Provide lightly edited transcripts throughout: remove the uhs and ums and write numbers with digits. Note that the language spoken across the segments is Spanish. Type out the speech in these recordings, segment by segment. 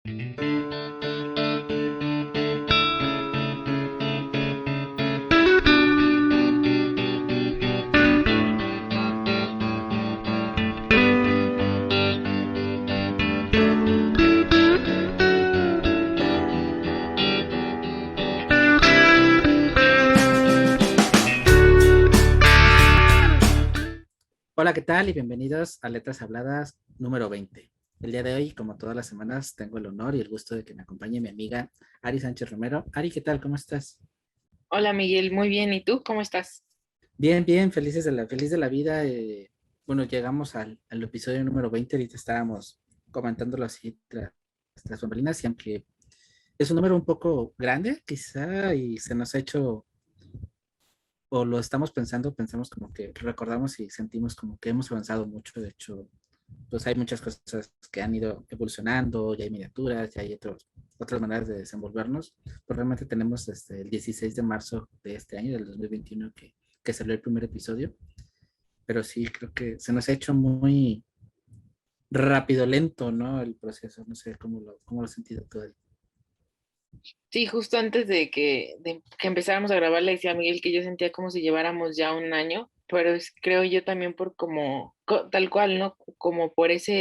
Hola, ¿qué tal? Y bienvenidos a Letras Habladas número 20. El día de hoy, como todas las semanas, tengo el honor y el gusto de que me acompañe mi amiga Ari Sánchez Romero. Ari, ¿qué tal? ¿Cómo estás? Hola Miguel, muy bien. ¿Y tú cómo estás? Bien, bien, feliz de la vida. Bueno, llegamos al episodio número 20. Ahorita estábamos comentándolo así tras bambalinas, y aunque es un número un poco grande, quizá, y se nos ha hecho, o lo estamos pensando, pensamos como que recordamos y sentimos como que hemos avanzado mucho. De hecho, pues hay muchas cosas que han ido evolucionando, ya hay miniaturas, ya hay otras maneras de desenvolvernos. Pues realmente tenemos desde el 16 de marzo de este año, del 2021, que salió el primer episodio, pero sí creo que se nos ha hecho muy rápido, lento, ¿no? El proceso, no sé cómo lo has sentido tú. Sí, justo antes de que empezáramos a grabar le decía a Miguel que yo sentía como si lleváramos ya un año, pero creo yo también por como, tal cual, ¿no? Como por esa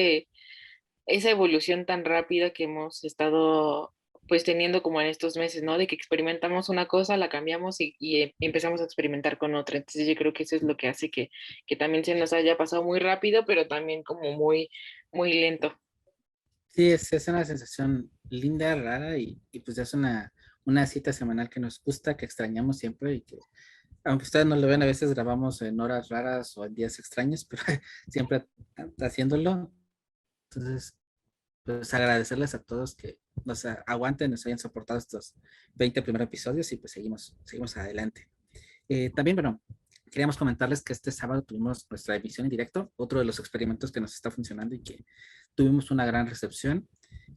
evolución tan rápida que hemos estado pues teniendo como en estos meses, ¿no? De que experimentamos una cosa, la cambiamos y empezamos a experimentar con otra. Entonces yo creo que eso es lo que hace que también se nos haya pasado muy rápido, pero también como muy lento. Sí, es una sensación linda, rara, y pues es una cita semanal que nos gusta, que extrañamos siempre, y que aunque ustedes no lo ven, a veces grabamos en horas raras o en días extraños, pero siempre haciéndolo. Entonces, pues agradecerles a todos que nos aguanten, nos hayan soportado estos 20 primeros episodios, y pues seguimos adelante. También, bueno, queríamos comentarles que este sábado tuvimos nuestra emisión en directo, otro de los experimentos que nos está funcionando y que tuvimos una gran recepción.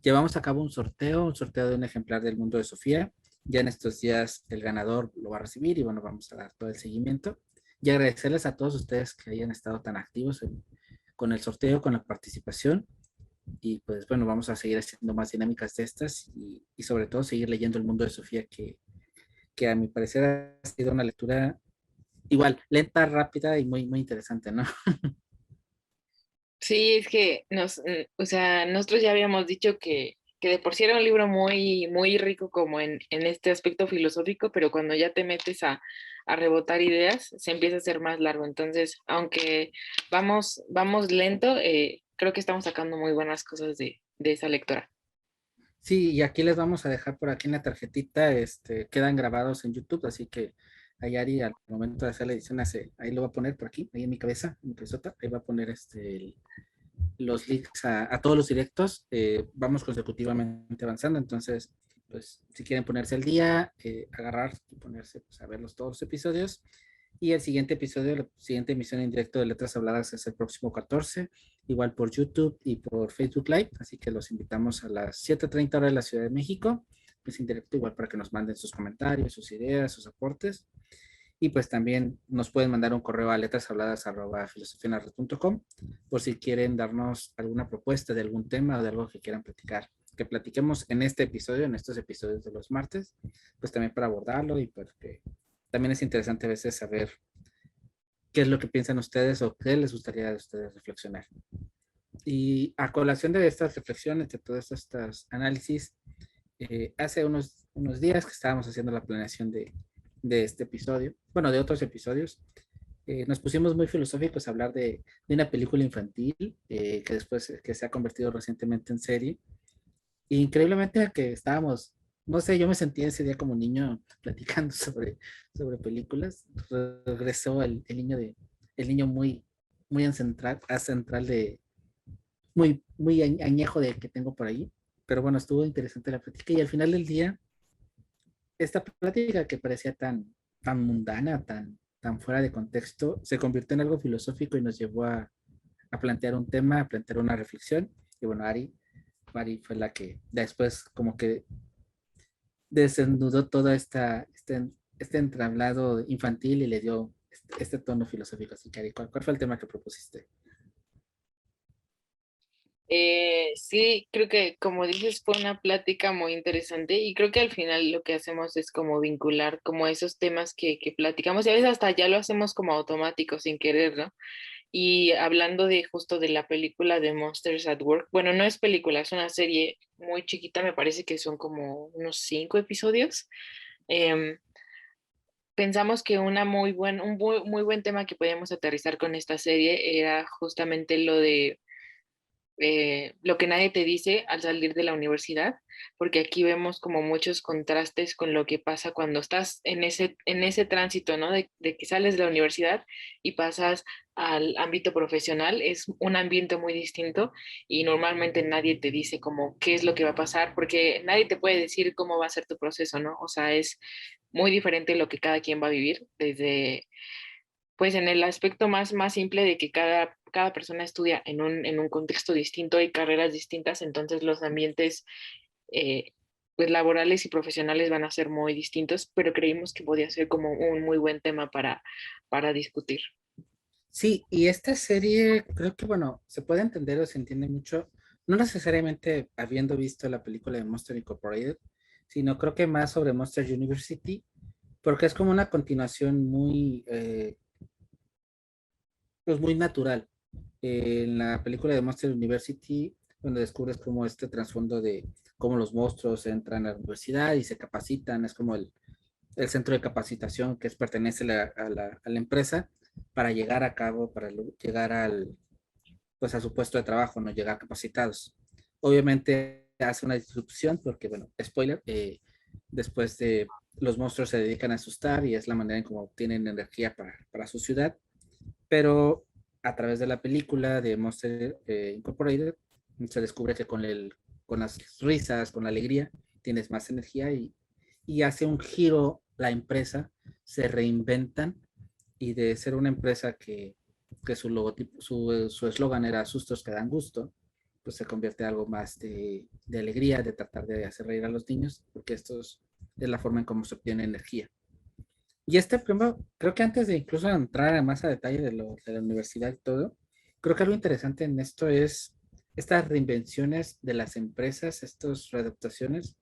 Llevamos a cabo un sorteo de un ejemplar del Mundo de Sofía. Ya en estos días el ganador lo va a recibir y bueno, vamos a dar todo el seguimiento. Y agradecerles a todos ustedes que hayan estado tan activos con el sorteo, con la participación. Y pues bueno, vamos a seguir haciendo más dinámicas de estas, y sobre todo seguir leyendo el Mundo de Sofía, que a mi parecer ha sido una lectura igual, lenta, rápida y muy interesante, ¿no? Sí, es que o sea, nosotros ya habíamos dicho que de por sí era un libro muy rico como en este aspecto filosófico, pero cuando ya te metes a rebotar ideas, se empieza a hacer más largo. Entonces, aunque vamos lento, creo que estamos sacando muy buenas cosas de esa lectora. Sí, y aquí les vamos a dejar por aquí en la tarjetita, quedan grabados en YouTube, así que Ayari al momento de hacer la edición ahí lo va a poner por aquí, ahí en mi cabeza, en mi cabezota, ahí va a poner los links a todos los directos. Vamos consecutivamente avanzando, entonces, pues, si quieren ponerse al día, agarrar y ponerse pues, a verlos todos los episodios. Y el siguiente episodio, la siguiente emisión en directo de Letras Habladas es el próximo 14, igual por YouTube y por Facebook Live, así que los invitamos a las 7:30 horas de la Ciudad de México, pues en directo igual para que nos manden sus comentarios, sus ideas, sus aportes. Y pues también nos pueden mandar un correo a letrashabladas@filosofianarred.com por si quieren darnos alguna propuesta de algún tema o de algo que quieran platicar, que platiquemos en este episodio, en estos episodios de los martes, pues también para abordarlo, y porque también es interesante a veces saber qué es lo que piensan ustedes o qué les gustaría de ustedes reflexionar. Y a colación de estas reflexiones, de todos estos análisis, hace unos días que estábamos haciendo la planeación de este episodio, bueno, de otros episodios, nos pusimos muy filosóficos a hablar de una película infantil, que después que se ha convertido recientemente en serie. Y increíblemente que estábamos, no sé, yo me sentía ese día como niño platicando sobre películas. Regresó el niño muy central muy añejo de que tengo por ahí. Pero bueno, estuvo interesante la plática, y al final del día, esta plática que parecía tan mundana, tan fuera de contexto, se convirtió en algo filosófico y nos llevó a plantear un tema, a plantear una reflexión. Y bueno, Ari fue la que después como que desnudó todo este entrablado infantil y le dio este tono filosófico. Así que, Ari, ¿cuál fue el tema que propusiste? Sí, creo que como dices fue una plática muy interesante y creo que al final lo que hacemos es como vincular como esos temas que platicamos y a veces hasta ya lo hacemos como automático sin querer, ¿no? Y hablando de justo de la película de Monsters at Work, bueno, no es película, es una serie muy chiquita, me parece que son como unos 5 episodios. Em, Pensamos que un muy buen tema que podíamos aterrizar con esta serie era justamente lo de lo que nadie te dice al salir de la universidad, porque aquí vemos como muchos contrastes con lo que pasa cuando estás en ese tránsito, ¿no? De que sales de la universidad y pasas al ámbito profesional, es un ambiente muy distinto y normalmente nadie te dice como qué es lo que va a pasar, porque nadie te puede decir cómo va a ser tu proceso, ¿no? O sea, es muy diferente lo que cada quien va a vivir desde pues en el aspecto más simple de que cada persona estudia en un contexto distinto, hay carreras distintas, entonces los ambientes eh, pues laborales y profesionales van a ser muy distintos, pero creímos que podía ser como un muy buen tema para discutir. Sí, y esta serie creo que, bueno, se puede entender o se entiende mucho, no necesariamente habiendo visto la película de Monster Incorporated, sino creo que más sobre Monster University, porque es como una continuación muy, pues muy natural. En la película de Monster University, donde descubres como este trasfondo de cómo los monstruos entran a la universidad y se capacitan, es como el centro de capacitación que es, pertenece a la empresa para llegar a cabo, para llegar al, pues a su puesto de trabajo, no llegar capacitados. Obviamente hace una disrupción porque, bueno, spoiler, después de los monstruos se dedican a asustar y es la manera en cómo obtienen energía para su ciudad, pero a través de la película de Monster Incorporated se descubre que con las risas, con la alegría, tienes más energía y hace un giro la empresa, se reinventan y de ser una empresa que su logotipo, su eslogan era sustos que dan gusto, pues se convierte en algo más de alegría, de tratar de hacer reír a los niños, porque esto es la forma en cómo se obtiene energía. Y este primero, creo que antes de incluso entrar más a detalle de la universidad y todo, creo que algo interesante en esto es estas reinvenciones de las empresas, estas readaptaciones,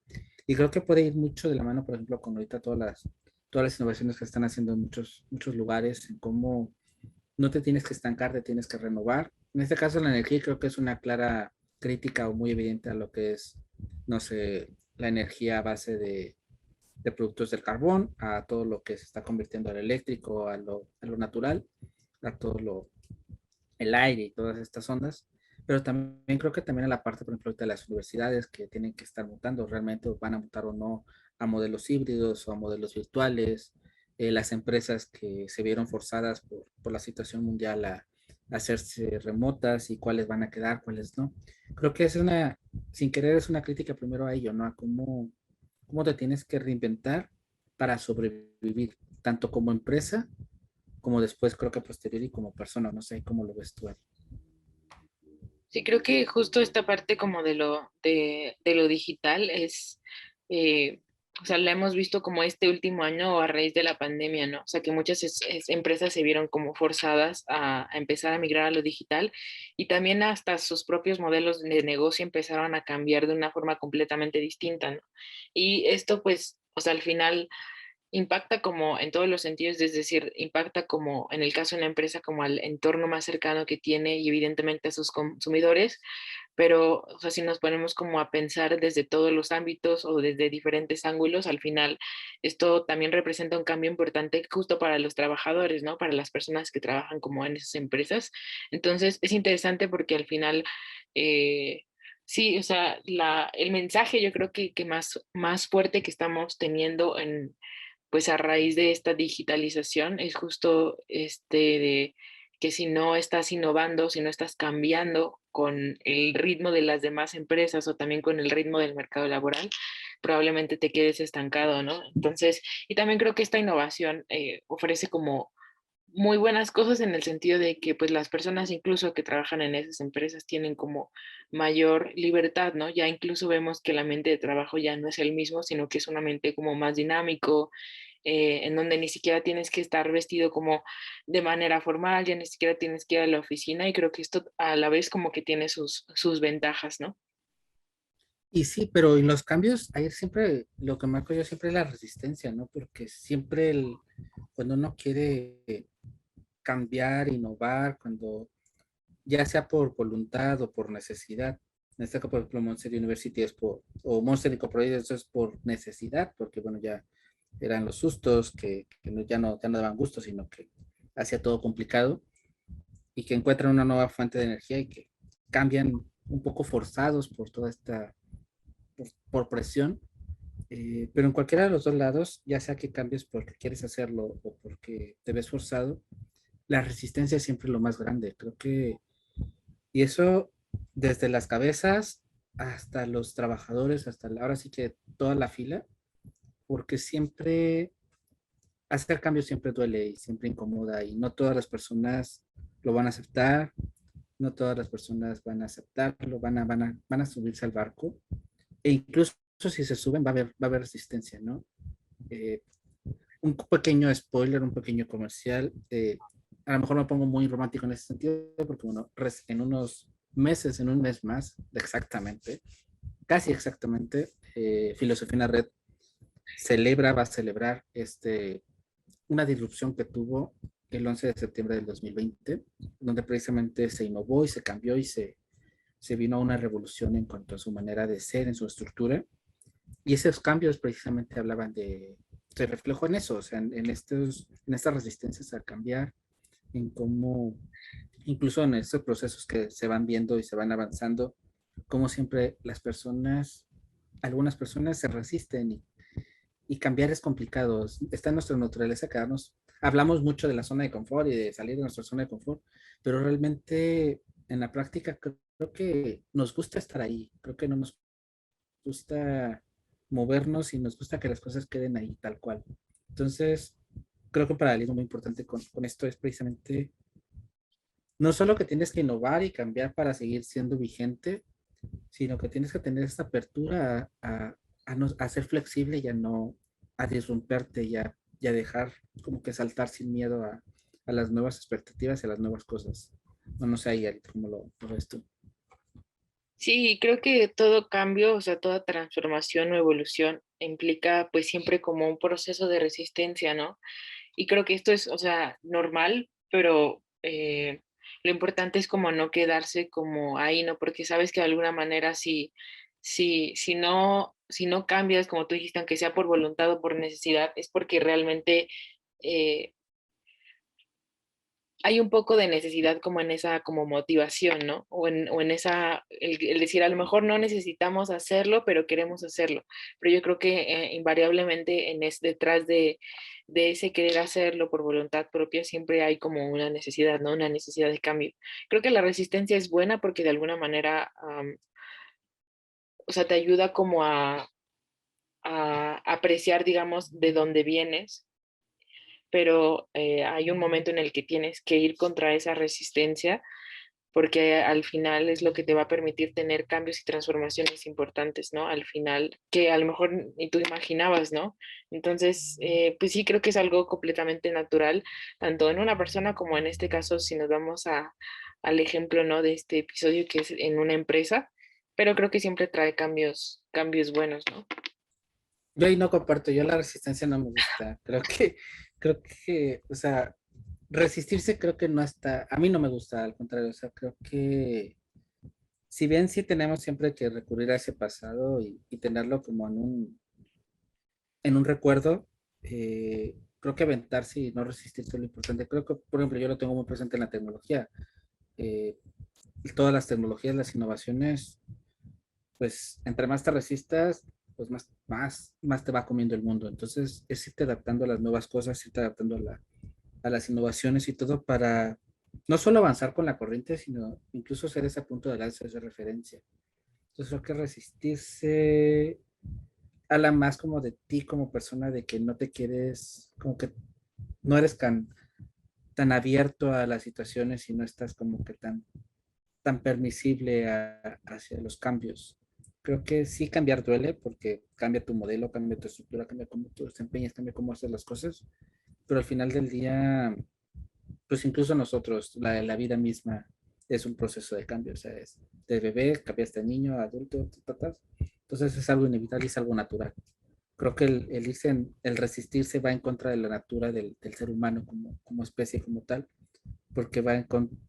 y creo que puede ir mucho de la mano, por ejemplo, con ahorita todas las innovaciones que están haciendo en muchos lugares, en cómo no te tienes que estancar, te tienes que renovar. En este caso, la energía creo que es una clara crítica o muy evidente a lo que es, no sé, la energía a base de productos del carbón, a todo lo que se está convirtiendo al eléctrico, a lo natural, a todo el aire y todas estas ondas. Pero también creo que también a la parte, por ejemplo, de las universidades que tienen que estar mutando, realmente van a mutar o no a modelos híbridos o a modelos virtuales, las empresas que se vieron forzadas por la situación mundial a hacerse remotas y cuáles van a quedar, cuáles no. Creo que es una, sin querer, es una crítica primero a ello, ¿no? A cómo te tienes que reinventar para sobrevivir, tanto como empresa, como después creo que posterior y como persona. No sé cómo lo ves tú, Ari. Sí, creo que justo esta parte como de lo digital es, eh, o sea, la hemos visto como este último año a raíz de la pandemia, ¿no? O sea, que muchas empresas se vieron como forzadas a empezar a migrar a lo digital y también hasta sus propios modelos de negocio empezaron a cambiar de una forma completamente distinta, ¿no? Y esto pues, o sea, al final impacta como en todos los sentidos, es decir, impacta como en el caso de una empresa como al entorno más cercano que tiene y evidentemente a sus consumidores, pero o sea, si nos ponemos como a pensar desde todos los ámbitos o desde diferentes ángulos, al final esto también representa un cambio importante justo para los trabajadores, ¿no? Para las personas que trabajan como en esas empresas. Entonces, es interesante porque al final... sí, o sea, el mensaje yo creo que más fuerte que estamos teniendo pues a raíz de esta digitalización es justo de que si no estás innovando, si no estás cambiando con el ritmo de las demás empresas o también con el ritmo del mercado laboral, probablemente te quedes estancado, ¿no? Entonces, y también creo que esta innovación ofrece como muy buenas cosas en el sentido de que pues las personas incluso que trabajan en esas empresas tienen como mayor libertad, ¿no? Ya incluso vemos que el ambiente de trabajo ya no es el mismo, sino que es un ambiente como más dinámico, en donde ni siquiera tienes que estar vestido como de manera formal, ya ni siquiera tienes que ir a la oficina y creo que esto a la vez como que tiene sus ventajas, ¿no? Y sí, pero en los cambios, ahí siempre, lo que marco yo siempre es la resistencia, ¿no? Porque siempre cuando uno quiere cambiar, innovar, cuando ya sea por voluntad o por necesidad, en este caso, por ejemplo, Monster University es o Monster Incorporated, eso es por necesidad, porque bueno, ya eran los sustos que ya no daban gusto, sino que hacía todo complicado y que encuentran una nueva fuente de energía y que cambian un poco forzados por toda esta, por presión. Pero en cualquiera de los dos lados, ya sea que cambies porque quieres hacerlo o porque te ves forzado, la resistencia es siempre lo más grande. Creo que, y eso desde las cabezas hasta los trabajadores, ahora sí que toda la fila, porque siempre hacer cambio siempre duele y siempre incomoda y no todas las personas lo van a aceptar, no todas las personas van a aceptarlo, van a subirse al barco e incluso si se suben va a haber resistencia, ¿no? Eh, un pequeño spoiler, un pequeño comercial, a lo mejor me pongo muy romántico en ese sentido porque bueno, en unos meses, en un mes más, exactamente, casi exactamente, Filosofía en la Red va a celebrar una disrupción que tuvo el 11 de septiembre del 2020, donde precisamente se innovó y se cambió y se vino a una revolución en cuanto a su manera de ser, en su estructura. Y esos cambios precisamente hablaban se reflejó en eso, o sea, en estas resistencias a cambiar, en cómo, incluso en estos procesos que se van viendo y se van avanzando, como siempre algunas personas se resisten y cambiar es complicado. Está en nuestra naturaleza quedarnos. Hablamos mucho de la zona de confort y de salir de nuestra zona de confort, pero realmente en la práctica creo que nos gusta estar ahí. Creo que no nos gusta movernos y nos gusta que las cosas queden ahí tal cual. Entonces, creo que un paralelismo muy importante con esto es precisamente no solo que tienes que innovar y cambiar para seguir siendo vigente, sino que tienes que tener esta apertura a ser flexible y a disrumperte y a dejar como que saltar sin miedo a las nuevas expectativas y a las nuevas cosas. No sé ahí cómo lo ves tú. Sí, creo que todo cambio, o sea, toda transformación o evolución implica pues siempre como un proceso de resistencia, ¿no? Y creo que esto es, o sea, normal, pero lo importante es como no quedarse como ahí, ¿no? Porque sabes que de alguna manera si no cambias, como tú dijiste, aunque sea por voluntad o por necesidad, es porque realmente eh, hay un poco de necesidad como en esa como motivación, ¿no? O en esa, el decir, a lo mejor no necesitamos hacerlo, pero queremos hacerlo. Pero yo creo que invariablemente detrás de ese querer hacerlo por voluntad propia siempre hay como una necesidad, ¿no? Una necesidad de cambio. Creo que la resistencia es buena porque de alguna manera, o sea, te ayuda como a apreciar, digamos, de dónde vienes, pero hay un momento en el que tienes que ir contra esa resistencia porque al final es lo que te va a permitir tener cambios y transformaciones importantes, ¿no? Al final, que a lo mejor ni tú imaginabas, ¿no? Entonces, pues sí, creo que es algo completamente natural, tanto en una persona como en este caso, si nos vamos al ejemplo, ¿no? De este episodio que es en una empresa, pero creo que siempre trae cambios buenos, ¿no? Yo ahí no comparto, yo la resistencia no me gusta. O sea, resistirse creo que no está, a mí no me gusta, al contrario, o sea, creo que si bien sí tenemos siempre que recurrir a ese pasado y tenerlo como en un recuerdo, creo que aventarse y no resistirse es lo importante. Creo que, por ejemplo, yo lo tengo muy presente en la tecnología. Eh, Todas las tecnologías, las innovaciones, pues entre más te resistas, pues más te va comiendo el mundo. Entonces, es irte adaptando a las nuevas cosas, irte adaptando a las innovaciones y todo para no solo avanzar con la corriente, sino incluso ser ese punto de lanza, esa referencia. Entonces, creo que resistirse habla más como de ti como persona, de que no te quieres, como que no eres tan abierto a las situaciones y no estás como que tan permisible hacia los cambios. Creo que sí cambiar duele porque cambia tu modelo, cambia tu estructura, cambia cómo tú desempeñas, cambia cómo haces las cosas, pero al final del día, pues incluso nosotros, la vida misma es un proceso de cambio, o sea, es de bebé, cambiaste de niño, a adulto, tatas. Entonces es algo inevitable y es algo natural. Creo que el resistirse va en contra de la natura del ser humano como especie, como tal, porque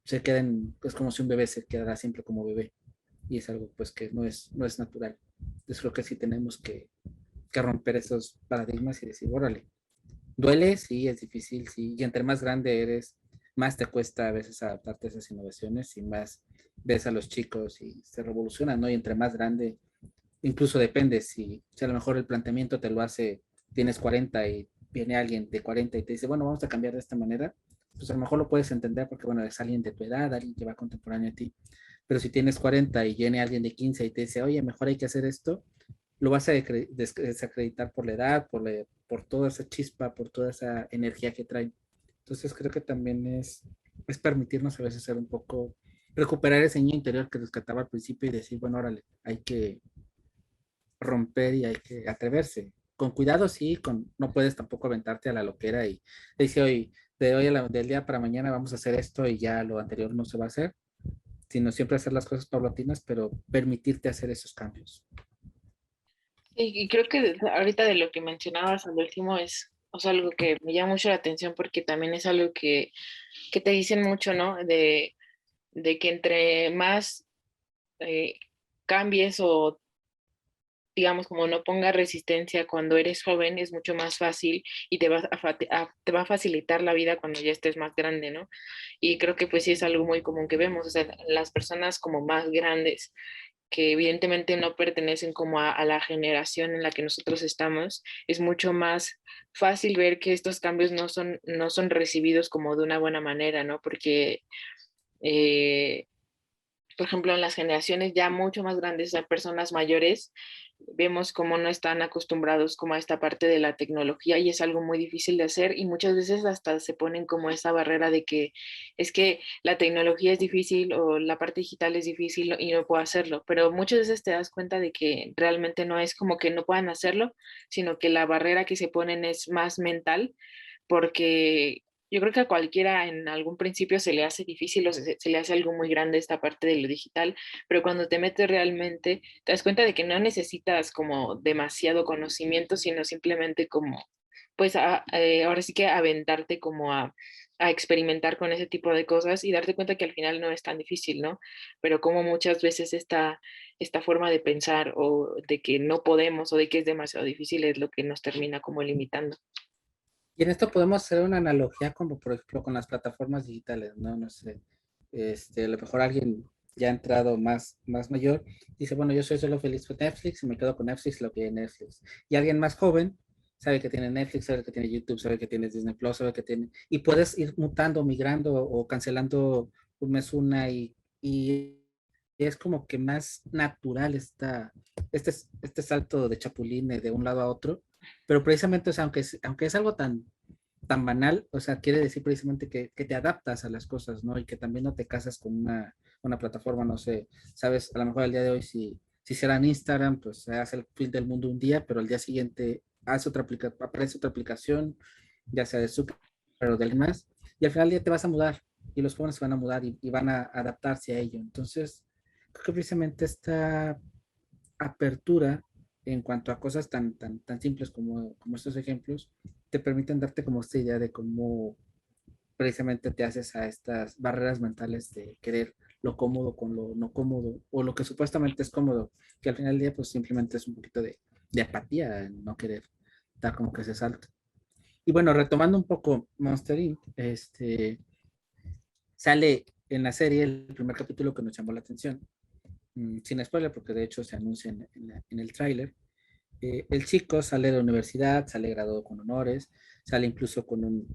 se queden, es como si un bebé se quedara siempre como bebé y es algo pues que no es natural. Entonces creo que sí tenemos que romper esos paradigmas y decir, órale, duele, sí, es difícil, sí, y entre más grande eres, más te cuesta a veces adaptarte a esas innovaciones y más ves a los chicos y se revolucionan, ¿no? Y entre más grande, incluso depende si a lo mejor el planteamiento te lo hace, tienes 40 y viene alguien de 40 y te dice, bueno, vamos a cambiar de esta manera, pues a lo mejor lo puedes entender porque, bueno, es alguien de tu edad, alguien que va contemporáneo a ti, pero si tienes 40 y viene alguien de 15 y te dice, oye, mejor hay que hacer esto, lo vas a desacreditar por la edad, por toda esa chispa, por toda esa energía que trae. Entonces creo que también es permitirnos a veces ser un poco, recuperar ese niño interior que rescataba al principio y decir, bueno, órale, hay que romper y hay que atreverse. Con cuidado, sí, no puedes tampoco aventarte a la loquera y decir, hoy, del día para mañana vamos a hacer esto y ya lo anterior no se va a hacer, sino siempre hacer las cosas paulatinas, pero permitirte hacer esos cambios. Y creo que ahorita de lo que mencionabas al último es, o sea, algo que me llama mucho la atención porque también es algo que te dicen mucho, ¿no? De que entre más eh, cambies o digamos, como no ponga resistencia cuando eres joven, es mucho más fácil y te va a facilitar la vida cuando ya estés más grande, ¿no? Y creo que pues sí es algo muy común que vemos, o sea, las personas como más grandes que evidentemente no pertenecen como a la generación en la que nosotros estamos, es mucho más fácil ver que estos cambios no son recibidos como de una buena manera, ¿no? Porque eh, por ejemplo, en las generaciones ya mucho más grandes, a personas mayores, vemos cómo no están acostumbrados como a esta parte de la tecnología y es algo muy difícil de hacer y muchas veces hasta se ponen como esa barrera de que es que la tecnología es difícil o la parte digital es difícil y no puedo hacerlo, pero muchas veces te das cuenta de que realmente no es como que no puedan hacerlo, sino que la barrera que se ponen es más mental porque yo creo que a cualquiera en algún principio se le hace difícil o se le hace algo muy grande esta parte de lo digital, pero cuando te metes realmente te das cuenta de que no necesitas como demasiado conocimiento, sino simplemente como, pues ahora sí que aventarte como a experimentar con ese tipo de cosas y darte cuenta que al final no es tan difícil, ¿no? Pero como muchas veces esta forma de pensar o de que no podemos o de que es demasiado difícil es lo que nos termina como limitando. Y en esto podemos hacer una analogía como por ejemplo con las plataformas digitales, ¿no? No sé, a lo mejor alguien ya ha entrado más mayor, dice, bueno, yo soy solo feliz con Netflix y me quedo con Netflix, lo que hay en Netflix. Y alguien más joven sabe que tiene Netflix, sabe que tiene YouTube, sabe que tiene Disney Plus, sabe que tiene... Y puedes ir mutando, migrando o cancelando un mes una y es como que más natural este salto de chapulín de un lado a otro, pero precisamente, o sea, aunque es algo tan banal, o sea, quiere decir precisamente que te adaptas a las cosas, ¿no? Y que también no te casas con una plataforma, no sé, sabes, a lo mejor el día de hoy si será en Instagram, pues se hace el fin del mundo un día, pero al día siguiente aparece otra aplicación, ya sea de Zuckerberg o del más, y al final del día te vas a mudar y los jóvenes se van a mudar y van a adaptarse a ello. Entonces, creo que precisamente esta apertura en cuanto a cosas tan simples como estos ejemplos, te permiten darte como esta idea de cómo precisamente te haces a estas barreras mentales de querer lo cómodo con lo no cómodo, o lo que supuestamente es cómodo, que al final del día pues simplemente es un poquito de apatía, en no querer dar como que ese salto. Y bueno, retomando un poco Monster Inc., sale en la serie el primer capítulo que nos llamó la atención, sin spoiler, porque de hecho se anuncia en el tráiler. El chico sale de la universidad, sale graduado con honores, sale incluso con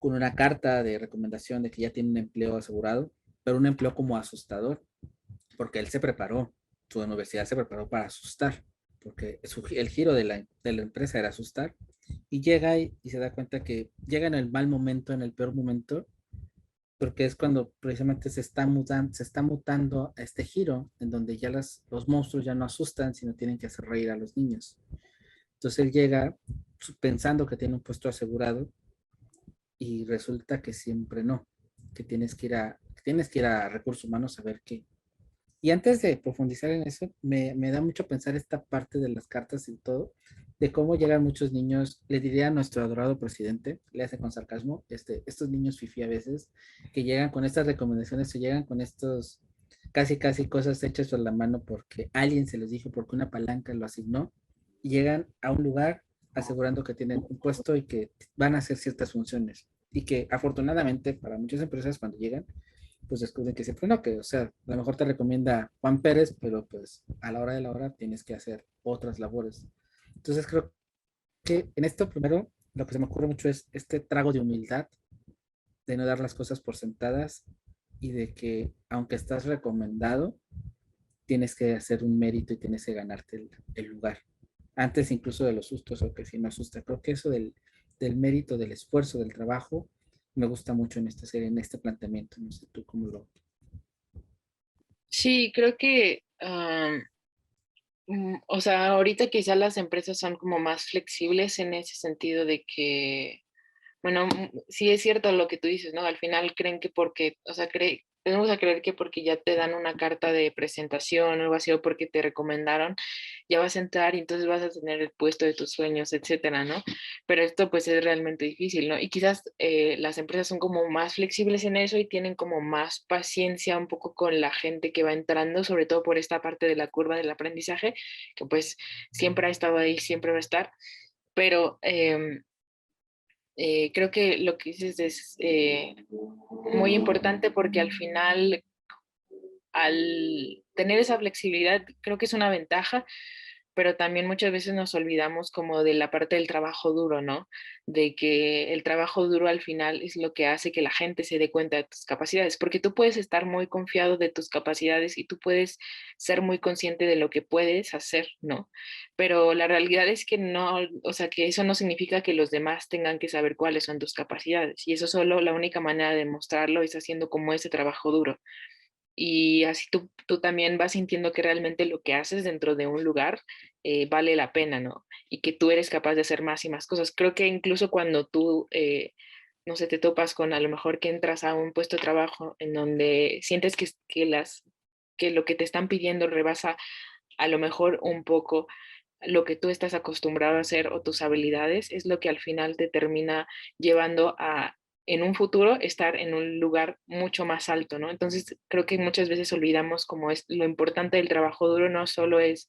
una carta de recomendación de que ya tiene un empleo asegurado, pero un empleo como asustador, porque él se preparó, su universidad se preparó para asustar, porque el giro de la empresa era asustar, y llega y se da cuenta que llega en el mal momento, en el peor momento, porque es cuando precisamente se está mutando a este giro en donde ya los monstruos ya no asustan, sino tienen que hacer reír a los niños. Entonces él llega pensando que tiene un puesto asegurado y resulta que siempre no, que tienes que ir a recursos humanos a ver qué. Y antes de profundizar en eso, me da mucho pensar esta parte de las cartas y todo, de cómo llegan muchos niños, le diría a nuestro adorado presidente, le hace con sarcasmo, estos niños fifi a veces, que llegan con estas recomendaciones, o llegan con estos casi cosas hechas por la mano porque alguien se los dijo, porque una palanca lo asignó, y llegan a un lugar asegurando que tienen un puesto y que van a hacer ciertas funciones. Y que afortunadamente para muchas empresas cuando llegan, pues descubren que siempre no, que o sea, a lo mejor te recomienda Juan Pérez, pero pues a la hora de la hora tienes que hacer otras labores. Entonces creo que en esto primero lo que se me ocurre mucho es este trago de humildad, de no dar las cosas por sentadas y de que aunque estás recomendado, tienes que hacer un mérito y tienes que ganarte el lugar. Antes incluso de los sustos o que si no asusta. Creo que eso del mérito, del esfuerzo, del trabajo, me gusta mucho en esta serie, en este planteamiento. No sé tú cómo lo... Sí, creo que, o sea, ahorita quizás las empresas son como más flexibles en ese sentido de que bueno, sí es cierto lo que tú dices, ¿no? Al final creen que porque, o sea, tenemos a creer que porque ya te dan una carta de presentación o algo así, o porque te recomendaron, ya vas a entrar y entonces vas a tener el puesto de tus sueños, etcétera, ¿no? Pero esto pues es realmente difícil, ¿no? Y quizás las empresas son como más flexibles en eso y tienen como más paciencia un poco con la gente que va entrando, sobre todo por esta parte de la curva del aprendizaje, que pues siempre ha estado ahí, siempre va a estar, pero... creo que lo que dices es muy importante porque al final, al tener esa flexibilidad, creo que es una ventaja, pero también muchas veces nos olvidamos como de la parte del trabajo duro, ¿no? De que el trabajo duro al final es lo que hace que la gente se dé cuenta de tus capacidades, porque tú puedes estar muy confiado de tus capacidades y tú puedes ser muy consciente de lo que puedes hacer, ¿no? Pero la realidad es que no, o sea, que eso no significa que los demás tengan que saber cuáles son tus capacidades y eso solo la única manera de mostrarlo es haciendo como ese trabajo duro y así tú también vas sintiendo que realmente lo que haces dentro de un lugar vale la pena, ¿no? Y que tú eres capaz de hacer más y más cosas. Creo que incluso cuando tú, no sé, te topas con a lo mejor que entras a un puesto de trabajo en donde sientes que lo que te están pidiendo rebasa a lo mejor un poco lo que tú estás acostumbrado a hacer o tus habilidades es lo que al final te termina llevando a en un futuro estar en un lugar mucho más alto, ¿no? Entonces creo que muchas veces olvidamos como es lo importante del trabajo duro no solo es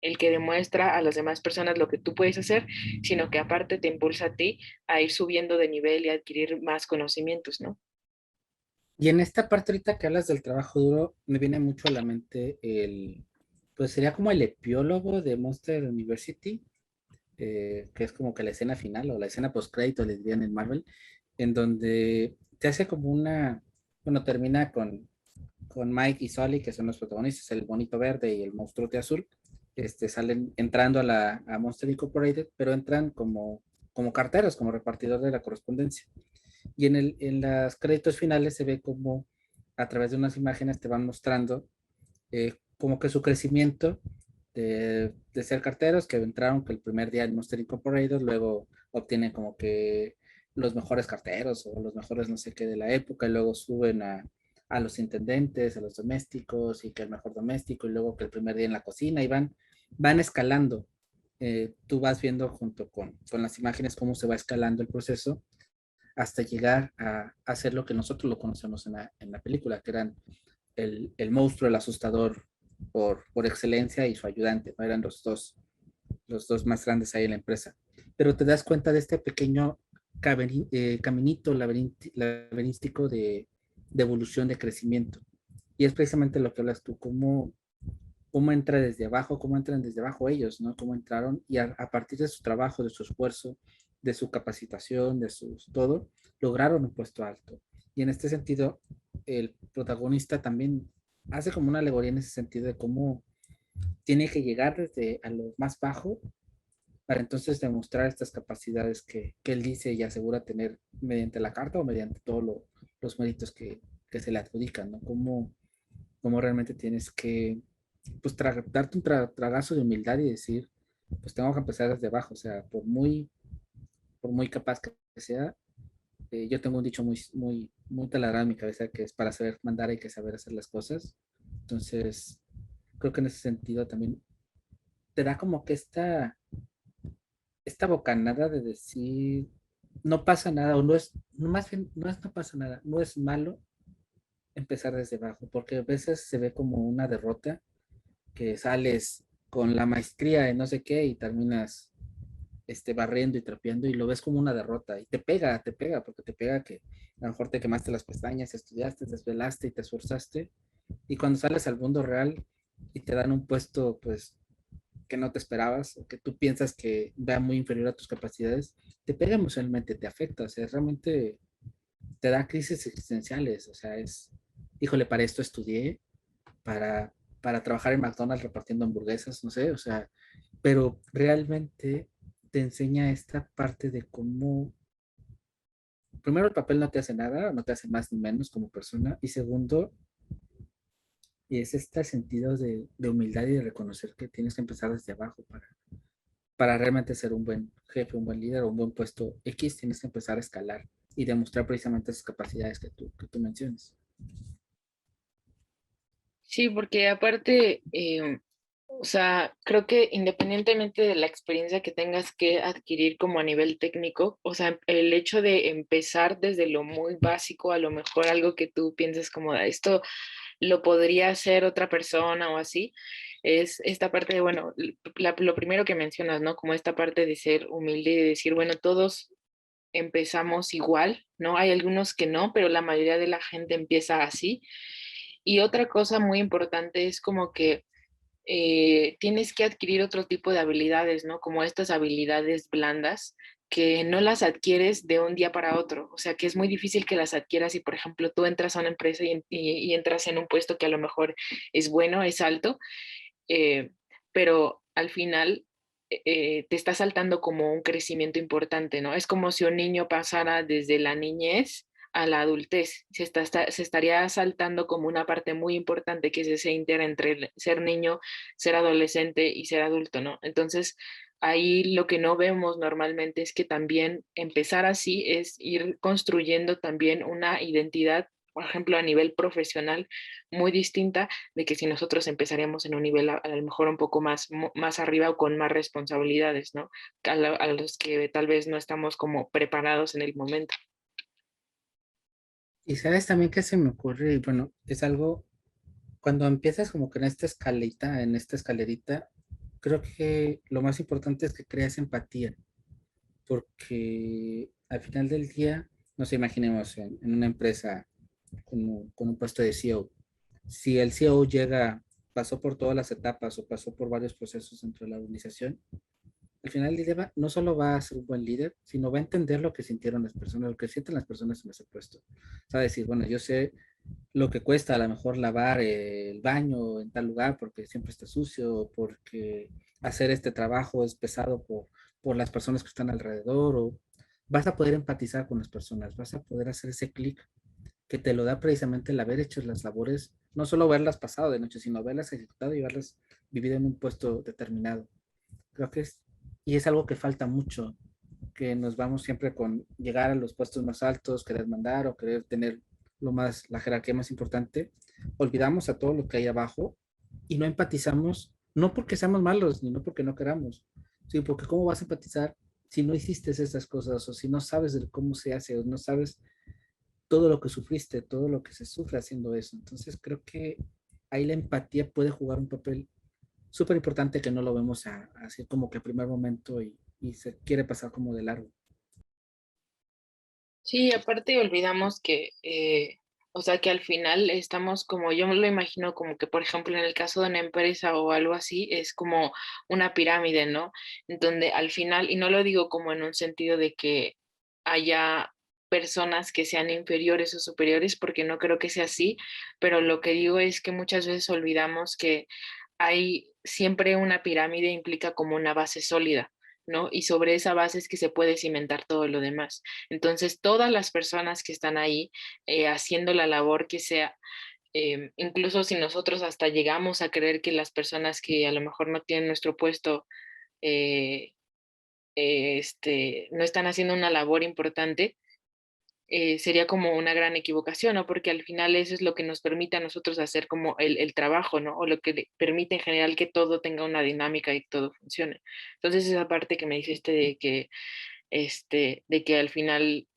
el que demuestra a las demás personas lo que tú puedes hacer, sino que aparte te impulsa a ti a ir subiendo de nivel y adquirir más conocimientos, ¿no? Y en esta parte ahorita que hablas del trabajo duro, me viene mucho a la mente pues sería como el epiólogo de Monster University, que es como que la escena final o la escena post-crédito, le dirían en Marvel, en donde te hace como bueno, termina con Mike y Sully, que son los protagonistas, el bonito verde y el monstruo de azul, salen entrando a Monster Incorporated, pero entran como carteros, como repartidor de la correspondencia. Y en los créditos finales se ve como a través de unas imágenes te van mostrando como que su crecimiento de ser carteros, que entraron que el primer día en Monster Incorporated, luego obtienen como que los mejores carteros o los mejores no sé qué de la época, y luego suben a los intendentes, a los domésticos, y que el mejor doméstico, y luego que el primer día en la cocina, y van escalando. Tú vas viendo junto con las imágenes cómo se va escalando el proceso hasta llegar a hacer lo que nosotros lo conocemos en la película, que eran el monstruo, el asustador por excelencia y su ayudante, ¿no? Eran los dos más grandes ahí en la empresa. Pero te das cuenta de este pequeño caminito laberístico de evolución, de crecimiento. Y es precisamente lo que hablas tú, cómo entra desde abajo, cómo entran desde abajo ellos, ¿no? Cómo entraron y a partir de su trabajo, de su esfuerzo, de su capacitación, de su todo, lograron un puesto alto. Y en este sentido, el protagonista también hace como una alegoría en ese sentido de cómo tiene que llegar desde a lo más bajo para entonces demostrar estas capacidades que él dice y asegura tener mediante la carta o mediante todos los méritos que se le adjudican, ¿no? Cómo realmente tienes que, pues, darte un tragazo de humildad y decir, pues tengo que empezar desde abajo, o sea, por muy capaz que sea, yo tengo un dicho muy taladrado en mi cabeza que es para saber mandar hay que saber hacer las cosas. Entonces, creo que en ese sentido también te da como que esta bocanada de decir, no pasa nada, o no es, no, más bien, no pasa nada, no es malo empezar desde abajo, porque a veces se ve como una derrota, que sales con la maestría de no sé qué y terminas barriendo y trapeando y lo ves como una derrota y te pega, porque te pega que a lo mejor te quemaste las pestañas, estudiaste, te desvelaste y te esforzaste y cuando sales al mundo real y te dan un puesto pues que no te esperabas o que tú piensas que va muy inferior a tus capacidades, te pega emocionalmente, te afecta, o sea, realmente te da crisis existenciales, o sea, híjole, para esto estudié, para trabajar en McDonald's repartiendo hamburguesas, no sé, o sea, pero realmente te enseña esta parte de cómo, primero, el papel no te hace nada, no te hace más ni menos como persona, y segundo, es este sentido de humildad y de reconocer que tienes que empezar desde abajo para realmente ser un buen jefe, un buen líder o un buen puesto X, tienes que empezar a escalar y demostrar precisamente esas capacidades que tú mencionas. Sí, porque aparte, o sea, creo que independientemente de la experiencia que tengas que adquirir como a nivel técnico, o sea, el hecho de empezar desde lo muy básico, a lo mejor algo que tú pienses como "Ah, esto lo podría hacer otra persona o así, es esta parte de, bueno, lo primero que mencionas, ¿no? Como esta parte de ser humilde y de decir, bueno, todos empezamos igual, ¿no? Hay algunos que no, pero la mayoría de la gente empieza así. Y otra cosa muy importante es como que tienes que adquirir otro tipo de habilidades, ¿no? Como estas habilidades blandas que no las adquieres de un día para otro. O sea, que es muy difícil que las adquieras si, por ejemplo, tú entras a una empresa y entras en un puesto que a lo mejor es bueno, es alto, eh, pero al final te está saltando como un crecimiento importante, ¿no? Es como si un niño pasara desde la niñez a la adultez, se estaría saltando como una parte muy importante que es ese inter entre ser niño, ser adolescente y ser adulto, ¿no? Entonces, ahí lo que no vemos normalmente es que también empezar así es ir construyendo también una identidad, por ejemplo, a nivel profesional muy distinta de que si nosotros empezaríamos en un nivel a lo mejor un poco más arriba o con más responsabilidades, ¿no? A los que tal vez no estamos como preparados en el momento. Y sabes también que se me ocurre, y bueno, es algo, cuando empiezas como que en esta escalerita, creo que lo más importante es que creas empatía, porque al final del día, nos imaginemos en una empresa con un puesto de CEO. Si el CEO pasó por todas las etapas o pasó por varios procesos dentro de la organización, al final del día no solo va a ser un buen líder, sino va a entender lo que sintieron las personas, lo que sienten las personas en ese puesto. O sea, decir, bueno, yo sé lo que cuesta a lo mejor lavar el baño en tal lugar porque siempre está sucio, porque hacer este trabajo es pesado por las personas que están alrededor, o vas a poder empatizar con las personas, vas a poder hacer ese clic que te lo da precisamente el haber hecho las labores, no solo verlas pasado de noche, sino verlas ejecutado y verlas vivido en un puesto determinado. Creo que y es algo que falta mucho, que nos vamos siempre con llegar a los puestos más altos, querer mandar o querer tener la jerarquía más importante, olvidamos a todo lo que hay abajo y no empatizamos, no porque seamos malos, ni no porque no queramos, sino porque cómo vas a empatizar si no hiciste esas cosas o si no sabes de cómo se hace o no sabes todo lo que sufriste, todo lo que se sufre haciendo eso. Entonces creo que ahí la empatía puede jugar un papel súper importante que no lo vemos así como que a primer momento y se quiere pasar como de largo. Sí, aparte olvidamos que, o sea, que al final estamos como, yo me lo imagino como que, por ejemplo, en el caso de una empresa o algo así, es como una pirámide, ¿no? En donde al final, y no lo digo como en un sentido de que haya personas que sean inferiores o superiores, porque no creo que sea así, pero lo que digo es que muchas veces olvidamos que hay siempre una pirámide implica como una base sólida. ¿no? Y sobre esa base es que se puede cimentar todo lo demás. Entonces, todas las personas que están ahí haciendo la labor que sea, incluso si nosotros hasta llegamos a creer que las personas que a lo mejor no tienen nuestro puesto, eh, no están haciendo una labor importante, sería como una gran equivocación, ¿no? Porque al final eso es lo que nos permite a nosotros hacer como el trabajo, ¿no? O lo que permite en general que todo tenga una dinámica y todo funcione. Entonces esa parte que me dijiste de que al final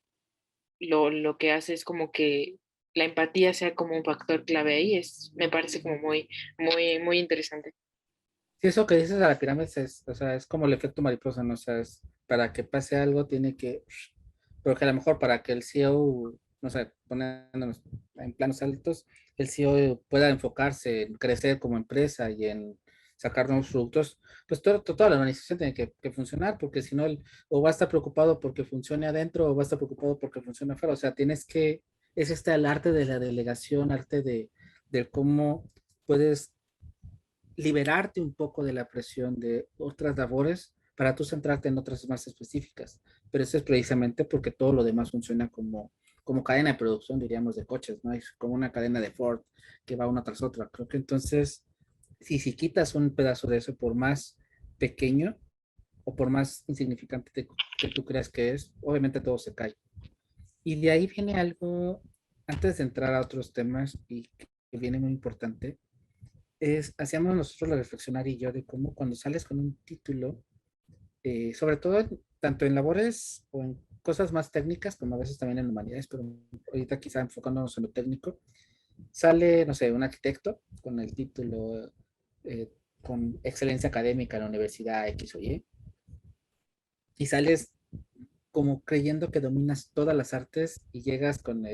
lo que hace es como que la empatía sea como un factor clave ahí, me parece como muy, muy, muy interesante. Sí, eso que dices a la pirámide es, o sea, es como el efecto mariposa, ¿no? O sea, para que pase algo tiene que, porque a lo mejor para que el CEO, no sé, poniéndonos en planos altos, el CEO pueda enfocarse en crecer como empresa y en sacar nuevos productos, pues toda la organización tiene que funcionar, porque si no, o va a estar preocupado porque funcione adentro o va a estar preocupado porque funcione afuera. O sea, es el arte de la delegación, arte de cómo puedes liberarte un poco de la presión de otras labores para tú centrarte en otras más específicas. Pero eso es precisamente porque todo lo demás funciona como cadena de producción, diríamos, de coches, ¿no? Es como una cadena de Ford que va una tras otra. Creo que entonces, si quitas un pedazo de eso, por más pequeño o por más insignificante que tú creas que es, obviamente todo se cae. Y de ahí viene algo, antes de entrar a otros temas, y que viene muy importante, hacíamos nosotros la reflexionar y yo de cómo cuando sales con un título, sobre todo tanto en labores o en cosas más técnicas, como a veces también en humanidades, pero ahorita quizá enfocándonos en lo técnico, sale, no sé, un arquitecto con el título con excelencia académica en la universidad X o Y, y sales como creyendo que dominas todas las artes y llegas con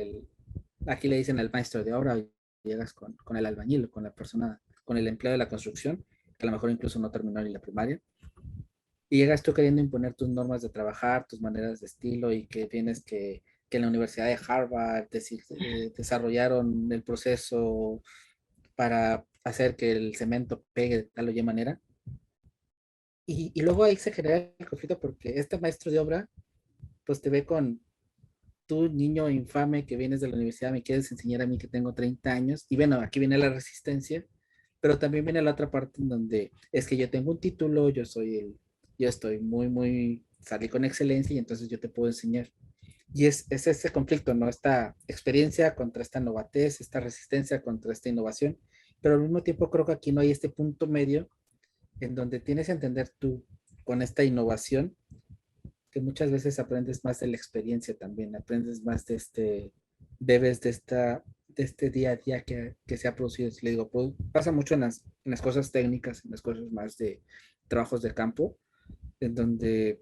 aquí le dicen el maestro de obra, y llegas con el albañil, con la persona, con el empleado de la construcción, que a lo mejor incluso no terminó ni la primaria, y llegas tú queriendo imponer tus normas de trabajar, tus maneras de estilo, y que tienes que en la Universidad de Harvard desarrollaron el proceso para hacer que el cemento pegue de tal o y manera. Y luego ahí se genera el conflicto porque este maestro de obra, pues te ve con tú, niño infame que vienes de la universidad, me quieres enseñar a mí que tengo 30 años. Y bueno, aquí viene la resistencia, pero también viene la otra parte en donde es que yo tengo un título, yo estoy salí con excelencia y entonces yo te puedo enseñar. Y es ese conflicto, ¿no? Esta experiencia contra esta novatez, esta resistencia contra esta innovación, pero al mismo tiempo creo que aquí no hay este punto medio en donde tienes que entender tú con esta innovación que muchas veces aprendes más de la experiencia también, aprendes más bebes de este día a día que se ha producido. Le digo, pues, pasa mucho en las cosas técnicas, en las cosas más de trabajos de campo, en donde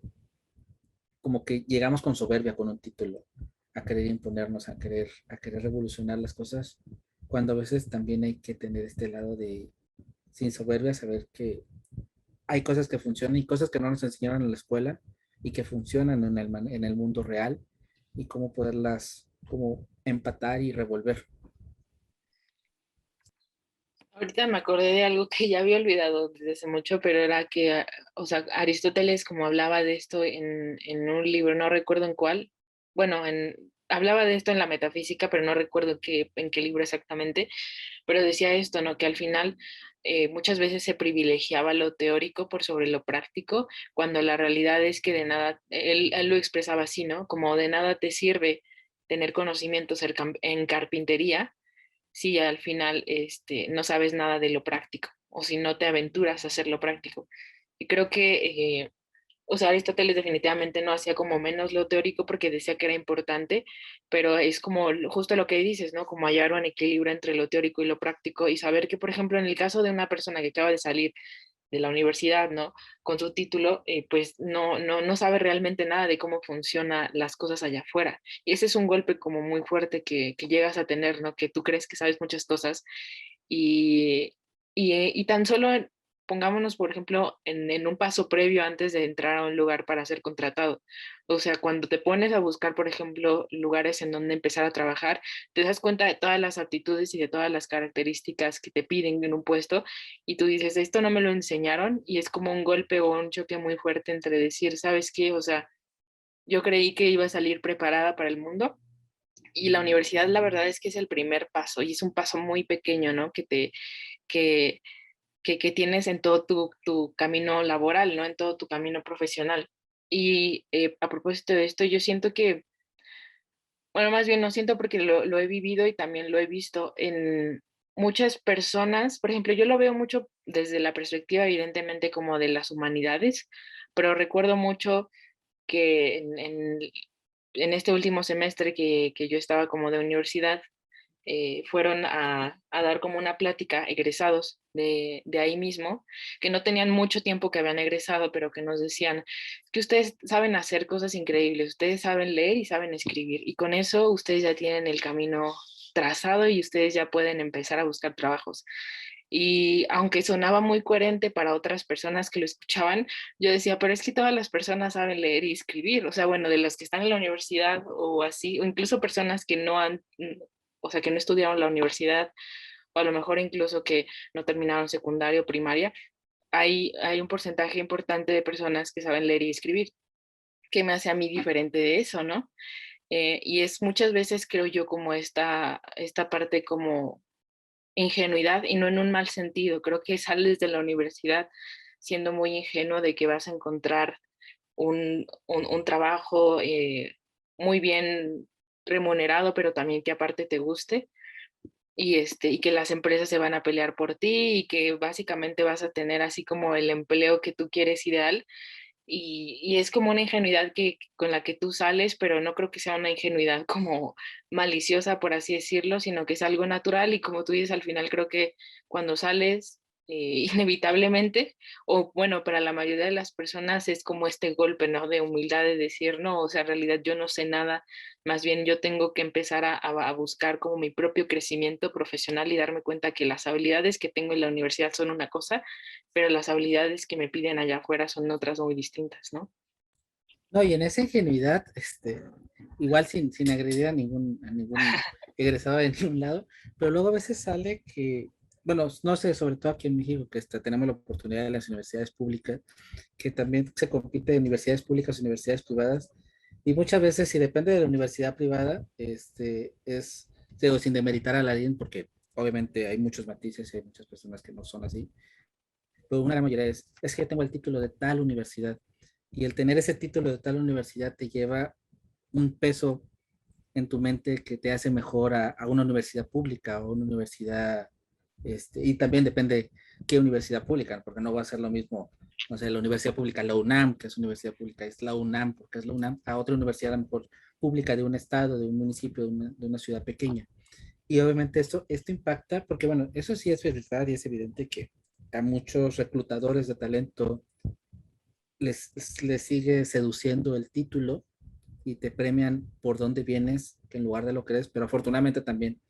como que llegamos con soberbia con un título, a querer imponernos, a querer revolucionar las cosas, cuando a veces también hay que tener este lado de, sin soberbia, saber que hay cosas que funcionan y cosas que no nos enseñaron en la escuela y que funcionan en el mundo real y cómo poderlas como empatar y revolver. Ahorita me acordé de algo que ya había olvidado desde hace mucho, pero era que, o sea, Aristóteles como hablaba de esto en un libro, no recuerdo en cuál, bueno, hablaba de esto en la metafísica, pero no recuerdo en qué libro exactamente, pero decía esto, ¿no? Que al final muchas veces se privilegiaba lo teórico por sobre lo práctico, cuando la realidad es que de nada, él lo expresaba así, ¿no? Como de nada te sirve tener conocimientos en carpintería si al final no sabes nada de lo práctico o si no te aventuras a hacer lo práctico. Y creo que, o sea, Aristóteles definitivamente no hacía como menos lo teórico porque decía que era importante, pero es como justo lo que dices, ¿no? Como hallar un equilibrio entre lo teórico y lo práctico y saber que, por ejemplo, en el caso de una persona que acaba de salir de la universidad, ¿no? Con su título, pues no sabe realmente nada de cómo funcionan las cosas allá afuera. Y ese es un golpe como muy fuerte que llegas a tener, ¿no? Que tú crees que sabes muchas cosas y, y tan solo pongámonos, por ejemplo, en un paso previo antes de entrar a un lugar para ser contratado. O sea, cuando te pones a buscar, por ejemplo, lugares en donde empezar a trabajar, te das cuenta de todas las aptitudes y de todas las características que te piden en un puesto y tú dices, esto no me lo enseñaron y es como un golpe o un choque muy fuerte entre decir, ¿sabes qué? O sea, yo creí que iba a salir preparada para el mundo y la universidad, la verdad es que es el primer paso y es un paso muy pequeño, ¿no? Que, que tienes en todo tu camino laboral, ¿no? En todo tu camino profesional. Y a propósito de esto, yo siento que, bueno, más bien no siento porque lo he vivido y también lo he visto en muchas personas. Por ejemplo, yo lo veo mucho desde la perspectiva, evidentemente, como de las humanidades, pero recuerdo mucho que en este último semestre que yo estaba como de universidad, fueron a dar como una plática egresados de ahí mismo, que no tenían mucho tiempo que habían egresado, pero que nos decían que ustedes saben hacer cosas increíbles, ustedes saben leer y saben escribir, y con eso ustedes ya tienen el camino trazado y ustedes ya pueden empezar a buscar trabajos. Y aunque sonaba muy coherente para otras personas que lo escuchaban, yo decía, pero es que todas las personas saben leer y escribir, o sea, bueno, de las que están en la universidad o así, o incluso personas que no han, o sea, que no estudiaron la universidad, o a lo mejor incluso que no terminaron secundaria o primaria, hay un porcentaje importante de personas que saben leer y escribir. ¿Qué me hace a mí diferente de eso, no? Y es muchas veces, creo yo, como esta parte como ingenuidad y no en un mal sentido. Creo que sales de la universidad siendo muy ingenuo de que vas a encontrar un trabajo muy bien remunerado, pero también que aparte te guste y que las empresas se van a pelear por ti y que básicamente vas a tener así como el empleo que tú quieres ideal y es como una ingenuidad con la que tú sales, pero no creo que sea una ingenuidad como maliciosa, por así decirlo, sino que es algo natural y como tú dices, al final creo que cuando sales, inevitablemente, o bueno, para la mayoría de las personas es como este golpe, ¿no? De humildad de decir, no, o sea, en realidad yo no sé nada, más bien yo tengo que empezar a buscar como mi propio crecimiento profesional y darme cuenta que las habilidades que tengo en la universidad son una cosa, pero las habilidades que me piden allá afuera son otras muy distintas, ¿no? No, y en esa ingenuidad, igual sin agredir a ningún egresado de ningún lado, pero luego a veces sale que, bueno, no sé, sobre todo aquí en México, que tenemos la oportunidad de las universidades públicas, que también se compite de universidades públicas, universidades privadas, y muchas veces si depende de la universidad privada, digo, sin demeritar a alguien, porque obviamente hay muchos matices y hay muchas personas que no son así, pero una gran mayoría es que tengo el título de tal universidad, y el tener ese título de tal universidad te lleva un peso en tu mente que te hace mejor a una universidad pública o una universidad, y también depende qué universidad pública, porque no va a ser lo mismo, no sé, la universidad pública, la UNAM, que es universidad pública, es la UNAM, porque es la UNAM, a otra universidad a lo mejor pública de un estado, de un municipio, de una ciudad pequeña. Y obviamente esto impacta, porque bueno, eso sí es verdad y es evidente que a muchos reclutadores de talento les sigue seduciendo el título y te premian por dónde vienes, que en lugar de lo que eres, pero afortunadamente también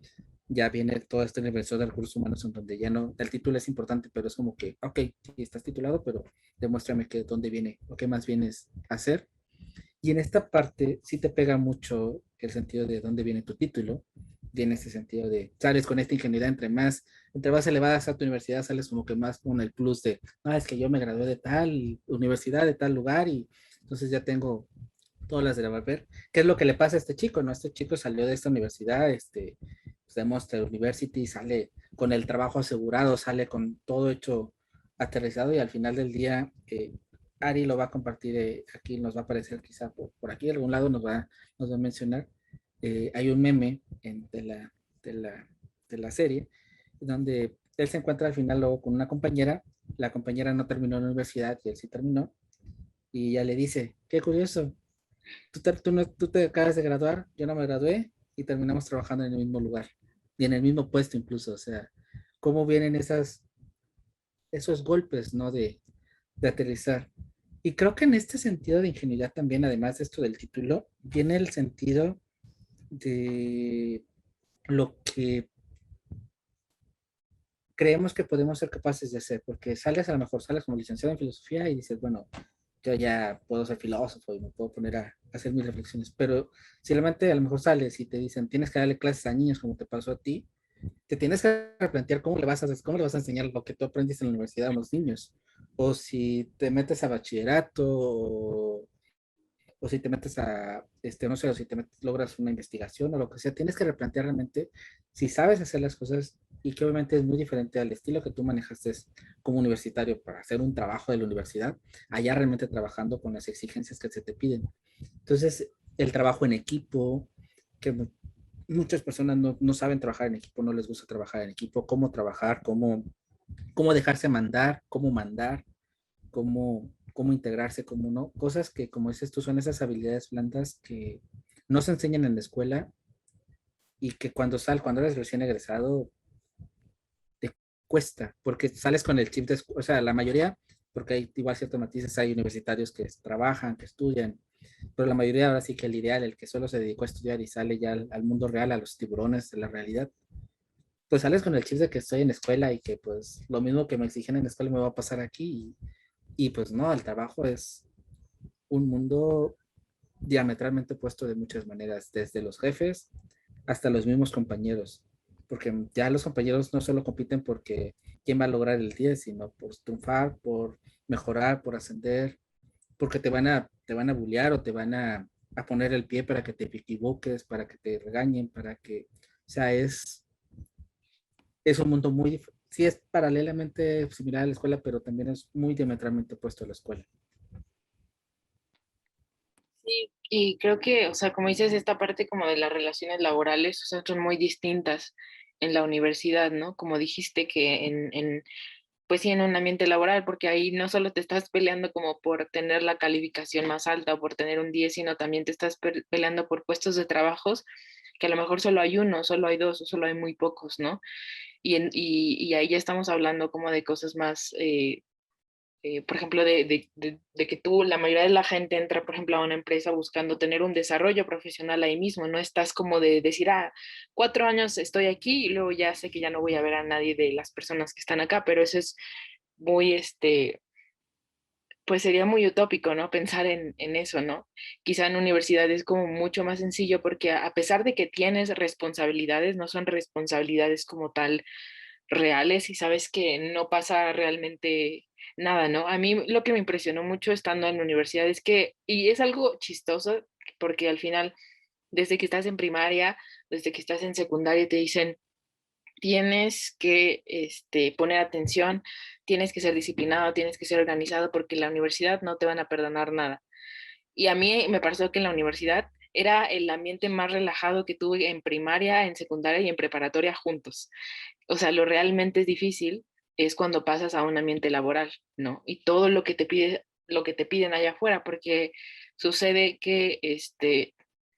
ya viene toda esta inversión de recursos humanos en donde ya no, el título es importante, pero es como que, ok, sí, estás titulado, pero demuéstrame que dónde viene o qué más vienes a hacer. Y en esta parte sí te pega mucho el sentido de dónde viene tu título, viene ese sentido de, sales con esta ingenuidad, entre más elevadas a tu universidad, sales como que más con el plus de, no, es que yo me gradué de tal universidad, de tal lugar, y entonces ya tengo todas las de Barber. ¿Qué es lo que le pasa a este chico? ¿No? Este chico salió de esta universidad, pues, de Monster University, sale con el trabajo asegurado, sale con todo hecho aterrizado y al final del día, Ari lo va a compartir, aquí nos va a aparecer quizá por aquí, algún lado nos va a mencionar. Hay un meme de, la, de la serie donde él se encuentra al final luego con una compañera, la compañera no terminó la universidad y él sí terminó, y ella le dice, qué curioso, tú te acabas de graduar, yo no me gradué y terminamos trabajando en el mismo lugar y en el mismo puesto incluso, o sea, cómo vienen esos golpes, ¿no? De aterrizar. Y creo que en este sentido de ingenuidad también, además de esto del título, viene el sentido de lo que creemos que podemos ser capaces de hacer, porque sales, a lo mejor sales como licenciado en filosofía y dices, bueno, yo ya puedo ser filósofo y me puedo poner a hacer mis reflexiones, pero si realmente a lo mejor sales y te dicen, tienes que darle clases a niños como te pasó a ti, te tienes que replantear cómo le vas a enseñar lo que tú aprendiste en la universidad a los niños. O si te metes a bachillerato, o si te metes a, no sé, o si te metes, logras una investigación o lo que sea, tienes que replantear realmente si sabes hacer las cosas y que obviamente es muy diferente al estilo que tú manejaste como universitario para hacer un trabajo de la universidad, allá realmente trabajando con las exigencias que se te piden. Entonces, el trabajo en equipo, que muchas personas no saben trabajar en equipo, no les gusta trabajar en equipo, cómo trabajar, cómo dejarse mandar, cómo integrarse, cómo no. Cosas que, como dices tú, son esas habilidades blandas que no se enseñan en la escuela y que cuando eres recién egresado, te cuesta, porque sales con el chip de, o sea, la mayoría, porque hay igual ciertos matices, hay universitarios que trabajan, que estudian, pero la mayoría ahora sí que el ideal, el que solo se dedicó a estudiar y sale ya al mundo real, a los tiburones de la realidad, pues sales con el chip de que estoy en escuela y que pues lo mismo que me exigen en la escuela me va a pasar aquí y pues no, el trabajo es un mundo diametralmente opuesto de muchas maneras, desde los jefes hasta los mismos compañeros, porque ya los compañeros no solo compiten porque quién va a lograr el 10, sino por triunfar, por mejorar, por ascender, porque te van a bullear o te van a poner el pie para que te equivoques, para que te regañen, para que, o sea, es un mundo muy, sí es paralelamente similar a la escuela, pero también es muy diametralmente opuesto a la escuela. Sí, y creo que, o sea, como dices, esta parte como de las relaciones laborales, o sea, son muy distintas en la universidad, ¿no? Como dijiste que pues sí, en un ambiente laboral, porque ahí no solo te estás peleando como por tener la calificación más alta o por tener un 10, sino también te estás peleando por puestos de trabajos que a lo mejor solo hay uno, solo hay dos o solo hay muy pocos, ¿no? Y ahí ya estamos hablando como de cosas más, por ejemplo, de que tú, la mayoría de la gente entra, por ejemplo, a una empresa buscando tener un desarrollo profesional ahí mismo, no estás como de decir, 4 años estoy aquí y luego ya sé que ya no voy a ver a nadie de las personas que están acá, pero eso es muy, pues sería muy utópico, ¿no? Pensar en eso, ¿no? Quizá en universidad es como mucho más sencillo porque a pesar de que tienes responsabilidades, no son responsabilidades como tal reales y sabes que no pasa realmente nada, ¿no? A mí lo que me impresionó mucho estando en la universidad es que, y es algo chistoso, porque al final, desde que estás en primaria, desde que estás en secundaria, te dicen, tienes que poner atención, tienes que ser disciplinado, tienes que ser organizado, porque en la universidad no te van a perdonar nada. Y a mí me pareció que en la universidad era el ambiente más relajado que tuve en primaria, en secundaria y en preparatoria juntos. O sea, lo realmente es difícil es cuando pasas a un ambiente laboral, ¿no? Y todo lo que te piden allá afuera, porque sucede que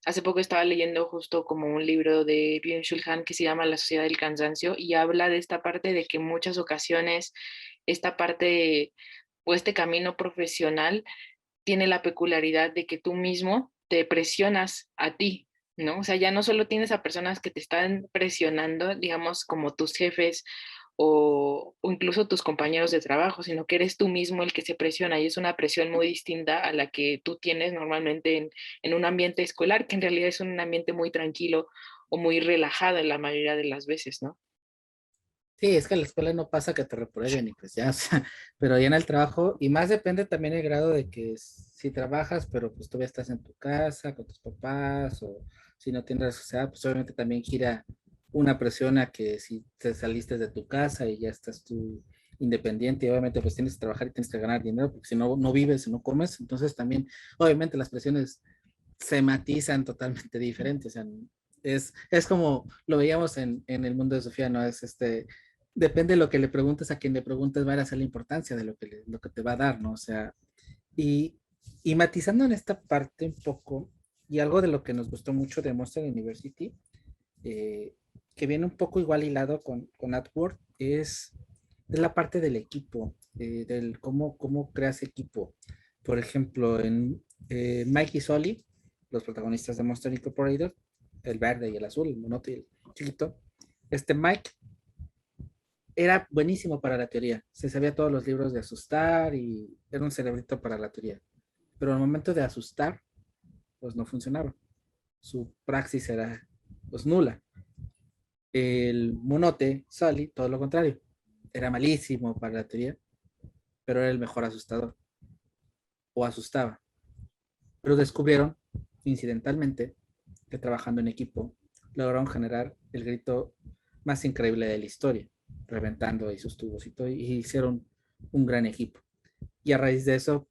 hace poco estaba leyendo justo como un libro de Byung-Chul Han que se llama La sociedad del cansancio y habla de esta parte de que en muchas ocasiones esta parte o este camino profesional tiene la peculiaridad de que tú mismo te presionas a ti, ¿no? O sea, ya no solo tienes a personas que te están presionando, digamos, como tus jefes o incluso tus compañeros de trabajo, sino que eres tú mismo el que se presiona y es una presión muy distinta a la que tú tienes normalmente en un ambiente escolar, que en realidad es un ambiente muy tranquilo o muy relajado en la mayoría de las veces, ¿no? Sí, es que en la escuela no pasa que te reprueben y pues ya, o sea, pero ya en el trabajo, y más depende también el grado de que si trabajas, pero pues todavía estás en tu casa con tus papás, o si no tienes sociedad, pues obviamente también gira una presión a que si te saliste de tu casa y ya estás tú independiente, y obviamente pues tienes que trabajar y tienes que ganar dinero, porque si no, no vives y no comes, entonces también, obviamente las presiones se matizan totalmente diferentes, o sea, es como lo veíamos en el mundo de Sofía, ¿no? Depende de lo que le preguntes, a quien le preguntes va a ser la importancia de lo que te va a dar, ¿no? O sea, y, y matizando en esta parte un poco, y algo de lo que nos gustó mucho de Monster University, eh, que viene un poco igual hilado con AdWord, es la parte del equipo, del cómo creas equipo. Por ejemplo, en Mike y Sully, los protagonistas de Monster Incorporated, el verde y el azul, el monote y el chiquito, Mike era buenísimo para la teoría. Se sabía todos los libros de asustar y era un cerebrito para la teoría. Pero al momento de asustar, pues no funcionaba. Su praxis era pues nula. El monote, Sally, todo lo contrario. Era malísimo para la teoría, pero era el mejor asustador. O asustaba. Pero descubrieron, incidentalmente, que trabajando en equipo, lograron generar el grito más increíble de la historia, reventando ahí sus tubos y todo, y hicieron un gran equipo. Y a raíz de eso,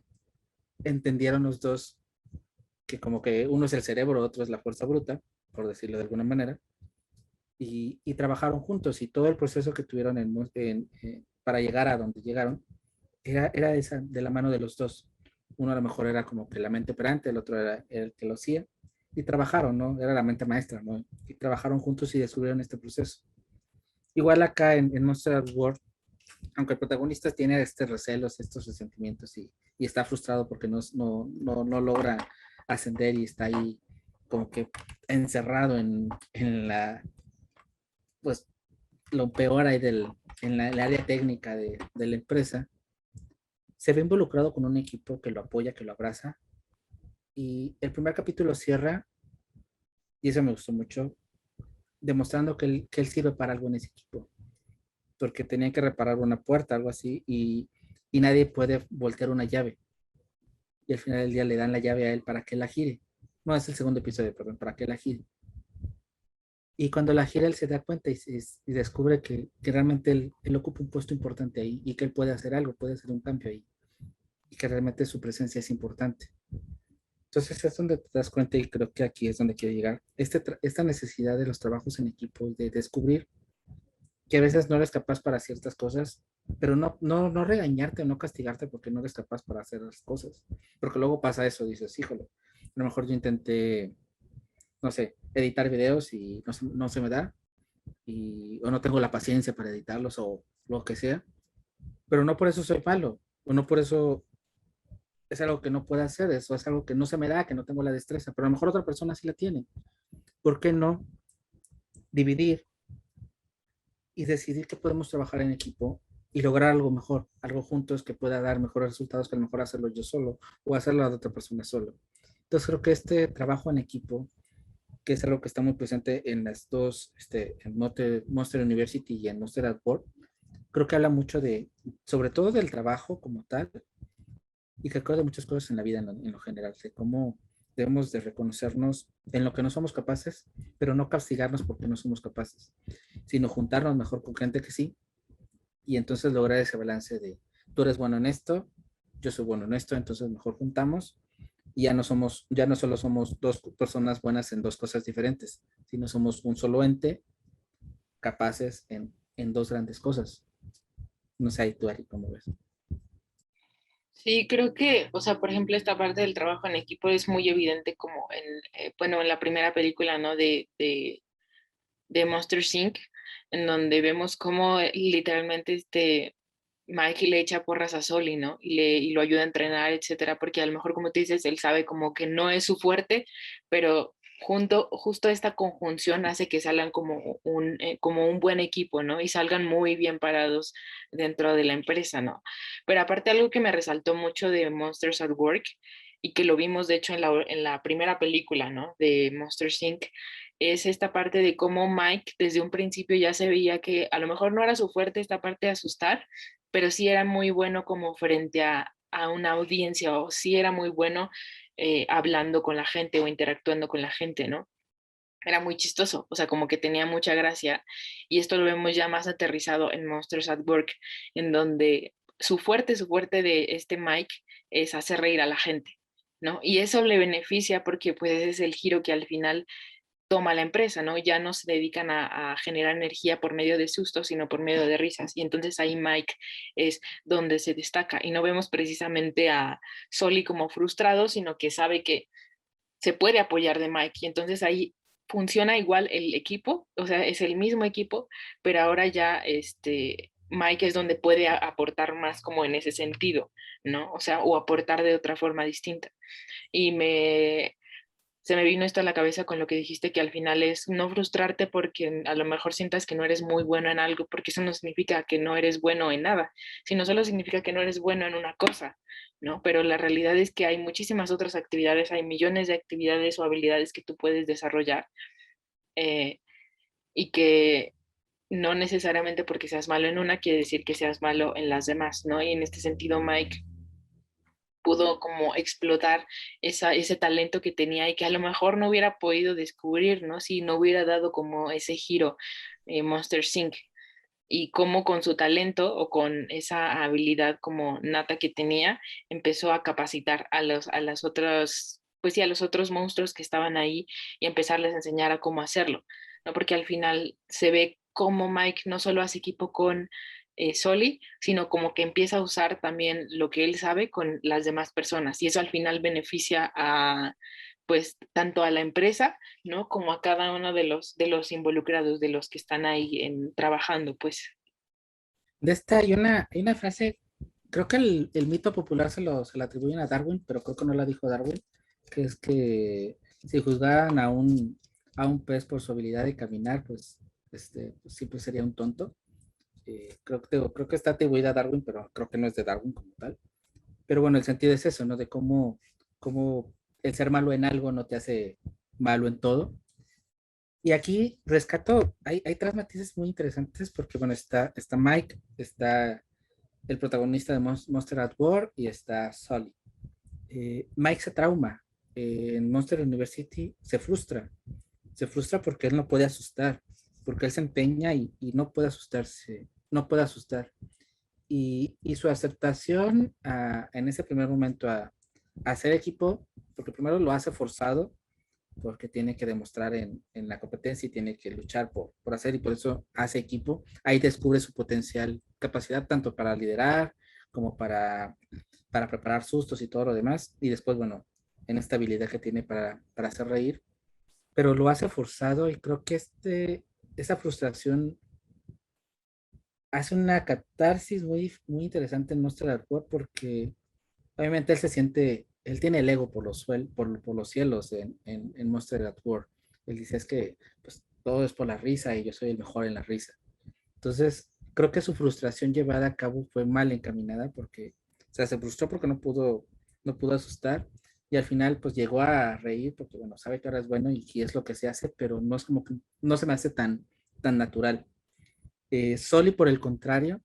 entendieron los dos que como que uno es el cerebro, otro es la fuerza bruta, por decirlo de alguna manera, y trabajaron juntos y todo el proceso que tuvieron para llegar a donde llegaron era de la mano de los dos. Uno a lo mejor era como que la mente operante, el otro era el que lo hacía, y trabajaron, ¿no? Era la mente maestra, ¿no? Y trabajaron juntos y descubrieron este proceso. Igual acá en Monster World, aunque el protagonista tiene recelos, estos resentimientos y está frustrado porque no logra ascender y está ahí como que encerrado en la, pues, lo peor ahí en el área técnica de la empresa, se ve involucrado con un equipo que lo apoya, que lo abraza. Y el primer capítulo cierra, y eso me gustó mucho, demostrando que él sirve para algo en ese equipo, porque tenía que reparar una puerta, algo así, y nadie puede voltear una llave. Y al final del día le dan la llave a él para que la gire. No, es el segundo episodio, perdón, para que la gire. Y cuando la gira, él se da cuenta y descubre que realmente él ocupa un puesto importante ahí y que él puede hacer algo, puede hacer un cambio ahí. Y que realmente su presencia es importante. Entonces es donde te das cuenta y creo que aquí es donde quiero llegar. Esta necesidad de los trabajos en equipo, de descubrir que a veces no eres capaz para ciertas cosas, pero no regañarte o no castigarte porque no eres capaz para hacer las cosas. Porque luego pasa eso, dices, híjole, a lo mejor yo intenté, no sé, editar videos y no se me da, o no tengo la paciencia para editarlos o lo que sea, pero no por eso soy malo, o no por eso es algo que no puedo hacer, eso es algo que no se me da, que no tengo la destreza, pero a lo mejor otra persona sí la tiene. ¿Por qué no dividir y decidir que podemos trabajar en equipo y lograr algo mejor, algo juntos que pueda dar mejores resultados que a lo mejor hacerlo yo solo o hacerlo a otra persona solo? Entonces creo que este trabajo en equipo, que es algo que está muy presente en las dos, en Monster University y en Monster at Work, creo que habla mucho sobre todo del trabajo como tal, y que acuerda muchas cosas en la vida en lo general, de cómo debemos de reconocernos en lo que no somos capaces, pero no castigarnos porque no somos capaces, sino juntarnos mejor con gente que sí, y entonces lograr ese balance de tú eres bueno en esto, yo soy bueno en esto, entonces mejor juntamos y ya no solo somos dos personas buenas en dos cosas diferentes, sino somos un solo ente capaces en dos grandes cosas. No sé, ahí tú, Ari, ¿cómo ves? Sí, creo que, o sea, por ejemplo, esta parte del trabajo en equipo es muy evidente como bueno, en la primera película, ¿no? De Monster Inc., en donde vemos cómo literalmente Mike le echa porras a Soli, ¿no? Y lo ayuda a entrenar, etcétera, porque a lo mejor, como tú dices, él sabe como que no es su fuerte, pero justo esta conjunción hace que salgan como un buen equipo, ¿no? Y salgan muy bien parados dentro de la empresa, ¿no? Pero aparte, algo que me resaltó mucho de Monsters at Work y que lo vimos, de hecho, en la primera película, ¿no? De Monsters Inc., es esta parte de cómo Mike desde un principio ya se veía que a lo mejor no era su fuerte esta parte de asustar, pero sí era muy bueno como frente a una audiencia o sí era muy bueno hablando con la gente o interactuando con la gente, ¿no? Era muy chistoso, o sea, como que tenía mucha gracia y esto lo vemos ya más aterrizado en Monsters at Work, en donde su fuerte de este Mike es hacer reír a la gente, ¿no? Y eso le beneficia porque pues ese es el giro que al final toma la empresa, ¿no? Ya no se dedican a generar energía por medio de sustos, sino por medio de risas. Y entonces ahí Mike es donde se destaca. Y no vemos precisamente a Soli como frustrado, sino que sabe que se puede apoyar de Mike. Y entonces ahí funciona igual el equipo, o sea, es el mismo equipo, pero ahora ya Mike es donde puede aportar más como en ese sentido, ¿no? O sea, o aportar de otra forma distinta. Y se me vino esto a la cabeza con lo que dijiste, que al final es no frustrarte porque a lo mejor sientas que no eres muy bueno en algo, porque eso no significa que no eres bueno en nada, sino solo significa que no eres bueno en una cosa, ¿no? Pero la realidad es que hay muchísimas otras actividades, hay millones de actividades o habilidades que tú puedes desarrollar, eh, y que no necesariamente porque seas malo en una quiere decir que seas malo en las demás, ¿no? Y en este sentido, Mike pudo como explotar ese talento que tenía y que a lo mejor no hubiera podido descubrir, ¿no? Si no hubiera dado como ese giro Monster Inc. Y cómo con su talento o con esa habilidad como nata que tenía, empezó a capacitar a las otras, pues sí, a los otros monstruos que estaban ahí y empezarles a enseñar a cómo hacerlo, ¿no? Porque al final se ve cómo Mike no solo hace equipo con Soli, sino como que empieza a usar también lo que él sabe con las demás personas y eso al final beneficia a pues tanto a la empresa, ¿no? Como a cada uno de los involucrados, de los que están ahí trabajando, pues. De esta hay una frase, creo que el mito popular se lo atribuyen a Darwin, pero creo que no la dijo Darwin, que es que si juzgaran a un pez por su habilidad de caminar, pues, pues sí, pues sería un tonto. Creo que está atribuida a Darwin, pero creo que no es de Darwin como tal. Pero bueno, el sentido es eso, ¿no? De cómo el ser malo en algo no te hace malo en todo. Y aquí rescato, hay tres matices muy interesantes porque, bueno, está Mike, está el protagonista de Monster at War y está Sully. Mike se trauma. En Monster University se frustra porque él no puede asustar, porque él se empeña y no puede asustarse, no puede asustar. Y su aceptación en ese primer momento a hacer equipo, porque primero lo hace forzado, porque tiene que demostrar en la competencia y tiene que luchar por hacer y por eso hace equipo. Ahí descubre su potencial capacidad tanto para liderar como para preparar sustos y todo lo demás. Y después, bueno, en esta habilidad que tiene para hacer reír, pero lo hace forzado y creo que esa frustración hace una catarsis muy interesante en Monster at War porque obviamente él se siente, él tiene el ego por los cielos en Monster at War. Él dice es que pues, todo es por la risa y yo soy el mejor en la risa. Entonces, creo que su frustración llevada a cabo fue mal encaminada porque, o sea, se frustró porque no pudo asustar y al final pues llegó a reír porque, bueno, sabe que ahora es bueno y es lo que se hace, pero no es como que, no se me hace tan natural. Soli, por el contrario,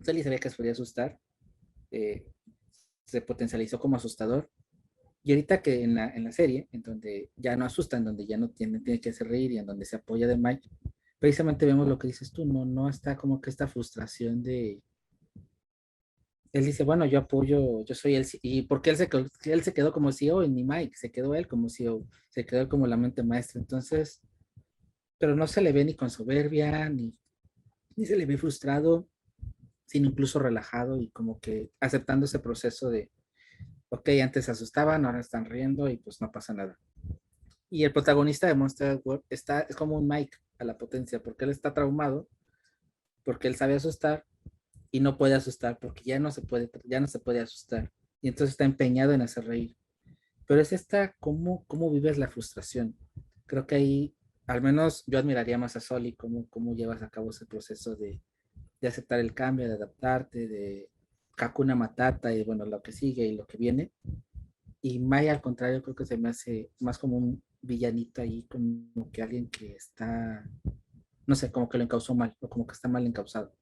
Soli sabía que se podía asustar, eh, se potencializó como asustador. Y ahorita que en la serie, en donde ya no asusta, en donde ya no tiene que hacer reír y en donde se apoya de Mike, precisamente vemos lo que dices tú, no está como que esta frustración de, él dice, bueno, yo apoyo, yo soy y porque él se quedó como CEO y ni Mike, se quedó él como CEO, se quedó él como la mente maestra, entonces, pero no se le ve ni con soberbia, ni se le ve frustrado, sino incluso relajado y como que aceptando ese proceso de, ok, antes se asustaban, ahora están riendo y pues no pasa nada. Y el protagonista de Monster World es como un Mike a la potencia, porque él está traumado, porque él sabe asustar y no puede asustar, porque ya no se puede asustar. Y entonces está empeñado en hacer reír. Pero es cómo vives la frustración. Creo que ahí, al menos yo admiraría más a Soli, cómo llevas a cabo ese proceso de aceptar el cambio, de adaptarte, de Hakuna Matata y bueno, lo que sigue y lo que viene. Y Maya, al contrario, creo que se me hace más como un villanito ahí, como que alguien que está, no sé, como que lo encausó mal, o como que está mal encausado.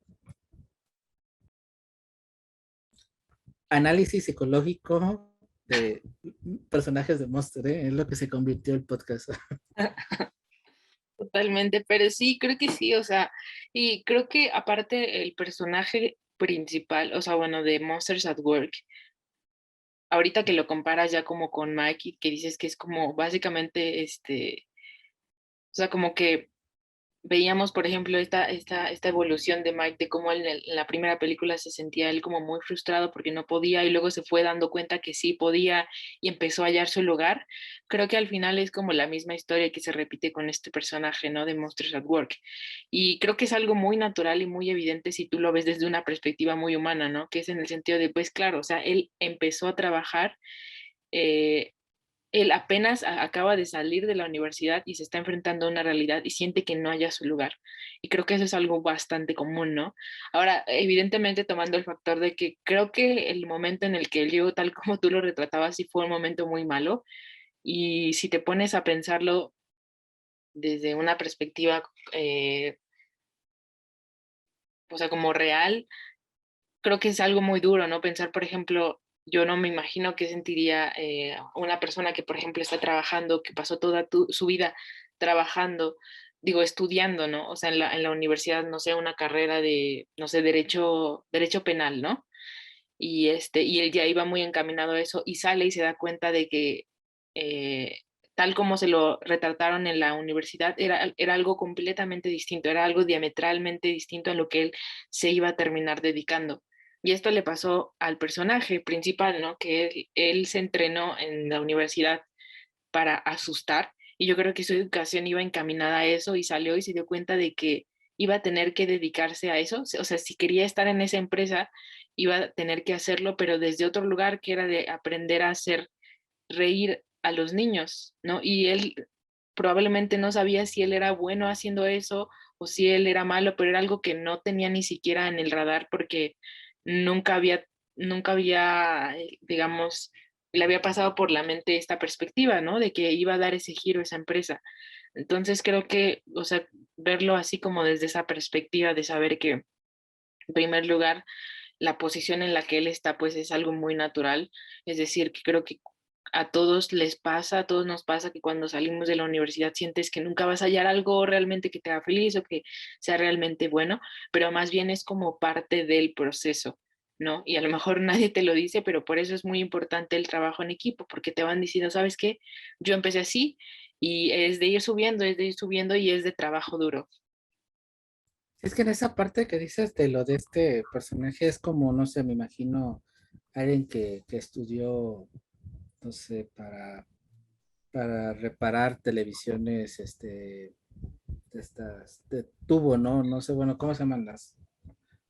Análisis psicológico de personajes de Monster, ¿eh? Es lo que se convirtió el podcast. Totalmente, pero sí, creo que sí, o sea, y creo que aparte el personaje principal, o sea, bueno, de Monsters at Work, ahorita que lo comparas ya como con Mike y que dices que es como básicamente, o sea, como que veíamos, por ejemplo, esta evolución de Mike, de cómo en la primera película se sentía él como muy frustrado porque no podía y luego se fue dando cuenta que sí podía y empezó a hallar su lugar. Creo que al final es como la misma historia que se repite con este personaje, ¿no? De Monsters at Work. Y creo que es algo muy natural y muy evidente si tú lo ves desde una perspectiva muy humana, ¿no? Que es en el sentido de, pues claro, o sea, él empezó a trabajar. eh, él apenas acaba de salir de la universidad y se está enfrentando a una realidad y siente que no haya su lugar. Y creo que eso es algo bastante común, ¿no? Ahora, evidentemente tomando el factor de que creo que el momento en el que él llegó, tal como tú lo retratabas, sí fue un momento muy malo. Y si te pones a pensarlo desde una perspectiva, o sea, como real, creo que es algo muy duro, ¿no? Pensar, por ejemplo, yo no me imagino qué sentiría una persona que, por ejemplo, está trabajando, que pasó toda su vida trabajando, digo, estudiando, ¿no? O sea, en la universidad, no sé, una carrera de, no sé, derecho penal, ¿no? Y él ya iba muy encaminado a eso y sale y se da cuenta de que eh, tal como se lo retrataron en la universidad, era algo completamente distinto, era algo diametralmente distinto a lo que él se iba a terminar dedicando. Y esto le pasó al personaje principal, ¿no? Que él se entrenó en la universidad para asustar y yo creo que su educación iba encaminada a eso y salió y se dio cuenta de que iba a tener que dedicarse a eso, o sea, si quería estar en esa empresa, iba a tener que hacerlo, pero desde otro lugar que era de aprender a hacer reír a los niños, ¿no? Y él probablemente no sabía si él era bueno haciendo eso o si él era malo, pero era algo que no tenía ni siquiera en el radar porque nunca había, nunca había, digamos, le había pasado por la mente esta perspectiva, ¿no? De que iba a dar ese giro a esa empresa. Entonces creo que, o sea, verlo así como desde esa perspectiva de saber que, en primer lugar, la posición en la que él está, pues es algo muy natural. Es decir, que creo que a todos les pasa, a todos nos pasa que cuando salimos de la universidad sientes que nunca vas a hallar algo realmente que te haga feliz o que sea realmente bueno, pero más bien es como parte del proceso, ¿no? Y a lo mejor nadie te lo dice, pero por eso es muy importante el trabajo en equipo, porque te van diciendo, ¿sabes qué? Yo empecé así y es de ir subiendo, es de ir subiendo y es de trabajo duro. Es que en esa parte que dices de lo de este personaje es como, no sé, me imagino alguien que estudió, no sé, para reparar televisiones, de estas, de tubo, ¿no? No sé, bueno, ¿cómo se llaman las?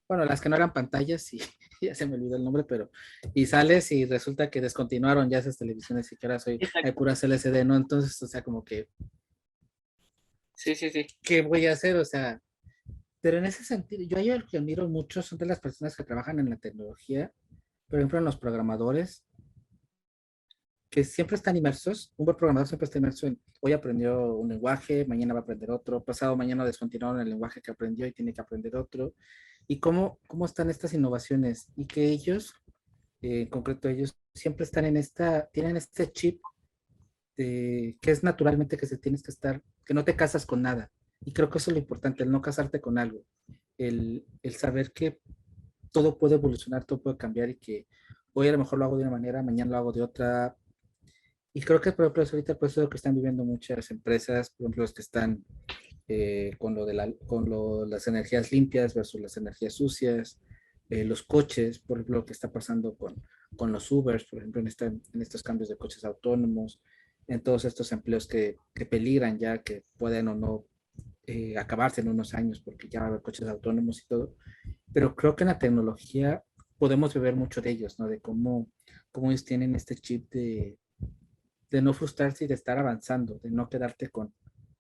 Bueno, las que no eran pantallas y ya se me olvidó el nombre, pero y sales y resulta que descontinuaron ya esas televisiones y que ahora hay Exacto. puras LCD, ¿no? Entonces, o sea, como que, Sí, sí, sí. ¿qué voy a hacer? O sea, pero en ese sentido, yo hay algo que admiro mucho son de las personas que trabajan en la tecnología, por ejemplo, en los programadores, que siempre están inmersos. Un buen programador siempre está inmerso en, hoy aprendió un lenguaje, mañana va a aprender otro, pasado mañana descontinuaron el lenguaje que aprendió y tiene que aprender otro. Y cómo están estas innovaciones y que ellos, en concreto ellos, siempre están en tienen este chip que es naturalmente que se tienes que estar, que no te casas con nada. Y creo que eso es lo importante, el no casarte con algo, el saber que todo puede evolucionar, todo puede cambiar y que hoy a lo mejor lo hago de una manera, mañana lo hago de otra. Y creo que, por ejemplo, es ahorita el proceso que están viviendo muchas empresas, por ejemplo, los que están con las energías limpias versus las energías sucias, los coches, por ejemplo, lo que está pasando con los Ubers, por ejemplo, en estos cambios de coches autónomos, en todos estos empleos que peligran ya, que pueden o no acabarse en unos años porque ya va a haber coches autónomos y todo. Pero creo que en la tecnología podemos beber mucho de ellos, ¿no? De cómo ellos tienen este chip de no frustrarse y de estar avanzando, de no quedarte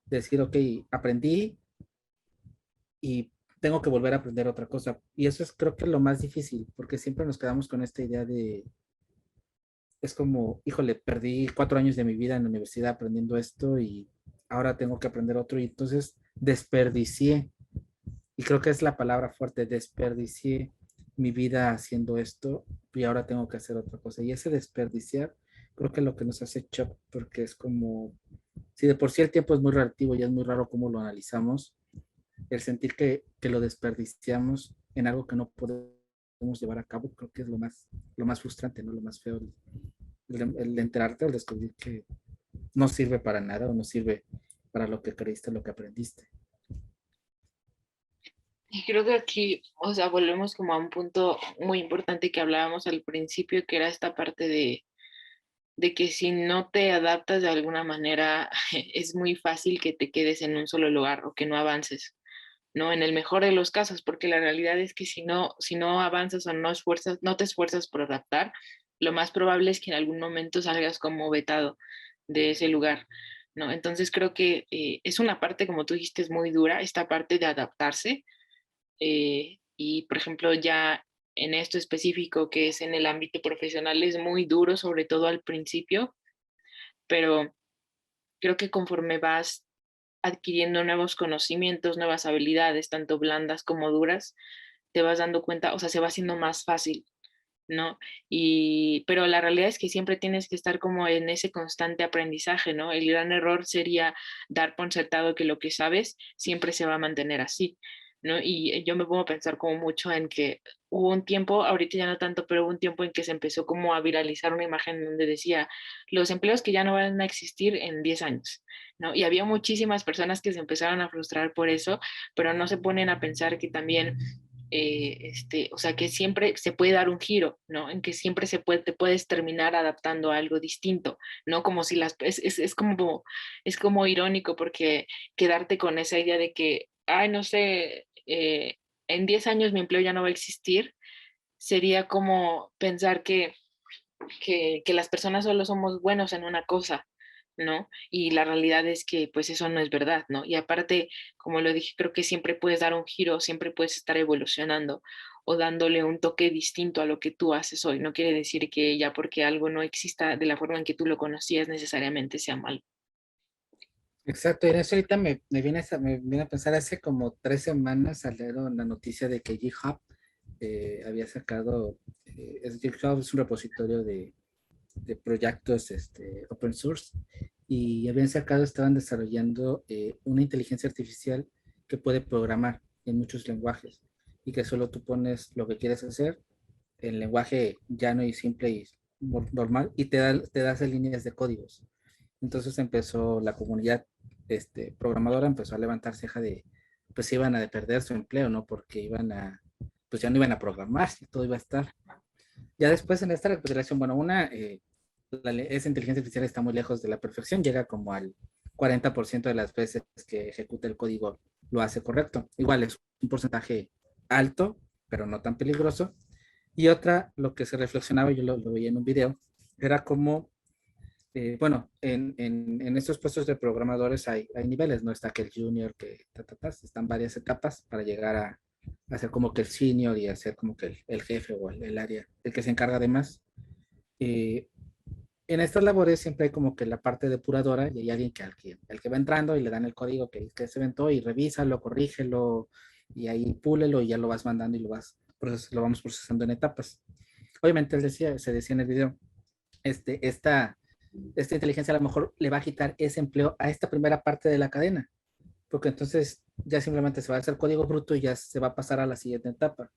de decir, ok, aprendí y tengo que volver a aprender otra cosa. Y eso es creo que lo más difícil, porque siempre nos quedamos con esta idea es como, híjole, perdí 4 años de mi vida en la universidad aprendiendo esto y ahora tengo que aprender otro y entonces desperdicié, y creo que es la palabra fuerte, desperdicié mi vida haciendo esto y ahora tengo que hacer otra cosa. Y ese desperdiciar creo que es lo que nos hace shock, porque es como, si de por sí el tiempo es muy relativo y es muy raro cómo lo analizamos, el sentir que lo desperdiciamos en algo que no podemos llevar a cabo, creo que es lo más frustrante, ¿no? Lo más feo, el enterarte, el descubrir que no sirve para nada o no sirve para lo que creíste, lo que aprendiste. Y creo que aquí, o sea, volvemos como a un punto muy importante que hablábamos al principio, que era esta parte de que si no te adaptas de alguna manera, es muy fácil que te quedes en un solo lugar o que no avances, ¿no? En el mejor de los casos, porque la realidad es que si no avanzas o no esfuerzas, no te esfuerzas por adaptar, lo más probable es que en algún momento salgas como vetado. de ese lugar, ¿no? Entonces creo que es una parte, como tú dijiste, es muy dura, esta parte de adaptarse. Y, por ejemplo, ya en esto específico que es en el ámbito profesional es muy duro, sobre todo al principio, pero creo que conforme vas adquiriendo nuevos conocimientos, nuevas habilidades, tanto blandas como duras, te vas dando cuenta, o sea, se va haciendo más fácil, ¿no? Pero la realidad es que siempre tienes que estar como en ese constante aprendizaje, ¿no? El gran error sería dar por sentado que lo que sabes siempre se va a mantener así, ¿no? Y yo me pongo a pensar como mucho en que hubo un tiempo, ahorita ya no tanto, pero hubo un tiempo en que se empezó como a viralizar una imagen donde decía los empleos que ya no van a existir en 10 años, ¿no? Y había muchísimas personas que se empezaron a frustrar por eso, pero no se ponen a pensar que también o sea, que siempre se puede dar un giro, ¿no? En que siempre te puedes terminar adaptando a algo distinto, ¿no? Como si es como irónico porque quedarte con esa idea de que, ay, no sé, en 10 años mi empleo ya no va a existir, sería como pensar que las personas solo somos buenos en una cosa, ¿no? Y la realidad es que pues eso no es verdad, ¿no? Y aparte, como lo dije, creo que siempre puedes dar un giro, siempre puedes estar evolucionando o dándole un toque distinto a lo que tú haces hoy. No quiere decir que ya porque algo no exista de la forma en que tú lo conocías necesariamente sea malo. Exacto, y en eso ahorita me viene a pensar hace como 3 semanas salieron la noticia de que GitHub había sacado, GitHub es un repositorio de proyectos open source y habían sacado, estaban desarrollando una inteligencia artificial que puede programar en muchos lenguajes y que solo tú pones lo que quieres hacer en lenguaje llano y simple y normal y te das líneas de códigos. Entonces empezó la comunidad programadora, empezó a levantar ceja de, pues iban a perder su empleo, ¿no? Porque pues ya no iban a programar, y todo iba a estar. Ya después en esta recuperación, bueno, esa inteligencia artificial está muy lejos de la perfección, llega como al 40% de las veces que ejecuta el código lo hace correcto. Igual es un porcentaje alto, pero no tan peligroso. Y otra, lo que se reflexionaba, yo lo veía en un video, era como, bueno, en estos puestos de programadores hay niveles, no está que el junior, están varias etapas para llegar a ser como que el senior y a ser como que el jefe o el área, el que se encarga de más. Eh, en estas labores siempre hay como que la parte depuradora y hay alguien al que va entrando y le dan el código que se inventó y revísalo, corrígelo y ahí púlelo y ya lo vas mandando y lo vamos procesando en etapas. Obviamente se decía en el video, este, esta, esta inteligencia a lo mejor le va a quitar ese empleo a esta primera parte de la cadena, porque entonces ya simplemente se va a hacer código bruto y ya se va a pasar a la siguiente etapa.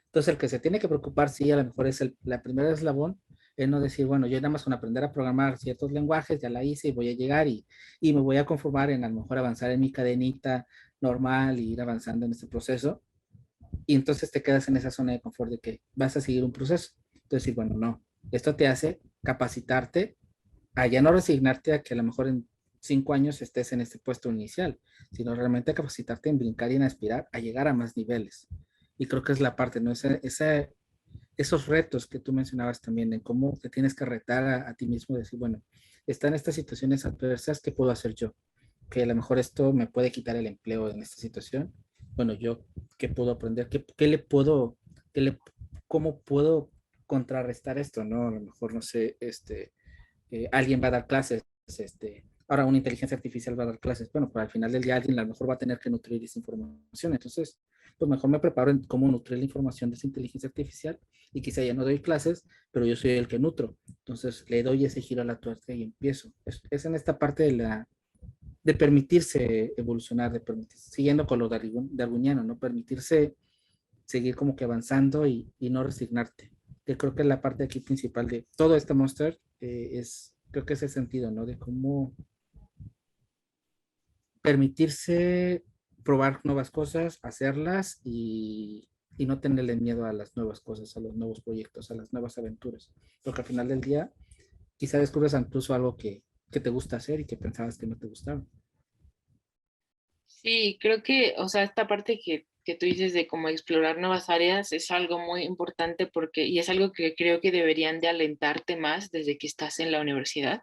Entonces, el que se tiene que preocupar, sí, a lo mejor es la primera eslabón, es no decir, bueno, yo nada más con aprender a programar ciertos lenguajes, ya la hice y voy a llegar y me voy a conformar en a lo mejor avanzar en mi cadenita normal y ir avanzando en este proceso. Y entonces te quedas en esa zona de confort de que vas a seguir un proceso. Entonces, bueno, no, esto te hace capacitarte a ya no resignarte a que a lo mejor en 5 años estés en este puesto inicial, sino realmente capacitarte en brincar y en aspirar a llegar a más niveles. Y creo que es la parte, ¿no? Esos retos que tú mencionabas también, en cómo te tienes que retar a ti mismo, decir, bueno, están estas situaciones adversas, ¿qué puedo hacer yo? Que a lo mejor esto me puede quitar el empleo en esta situación. Bueno, yo, ¿qué puedo aprender? ¿Qué le puedo, qué le, cómo puedo contrarrestar esto, ¿no? A lo mejor, no sé, alguien va a dar clases, ahora una inteligencia artificial va a dar clases, bueno, pero al final del día alguien a lo mejor va a tener que nutrir esa información, entonces, pues mejor me preparo en cómo nutrir la información de esa inteligencia artificial y quizá ya no doy clases, pero yo soy el que nutro, entonces le doy ese giro a la tuerca y empiezo. Es en esta parte de permitirse evolucionar, siguiendo con lo darwiniano, ¿no? Permitirse seguir como que avanzando y no resignarte. Que creo que la parte aquí principal de todo este Monster creo que es el sentido, ¿no? De cómo permitirse probar nuevas cosas, hacerlas y no tenerle miedo a las nuevas cosas, a los nuevos proyectos, a las nuevas aventuras. Porque al final del día, quizá descubres incluso algo que te gusta hacer y que pensabas que no te gustaba. Sí, creo que, o sea, esta parte que tú dices de cómo explorar nuevas áreas es algo muy importante y es algo que creo que deberían de alentarte más desde que estás en la universidad,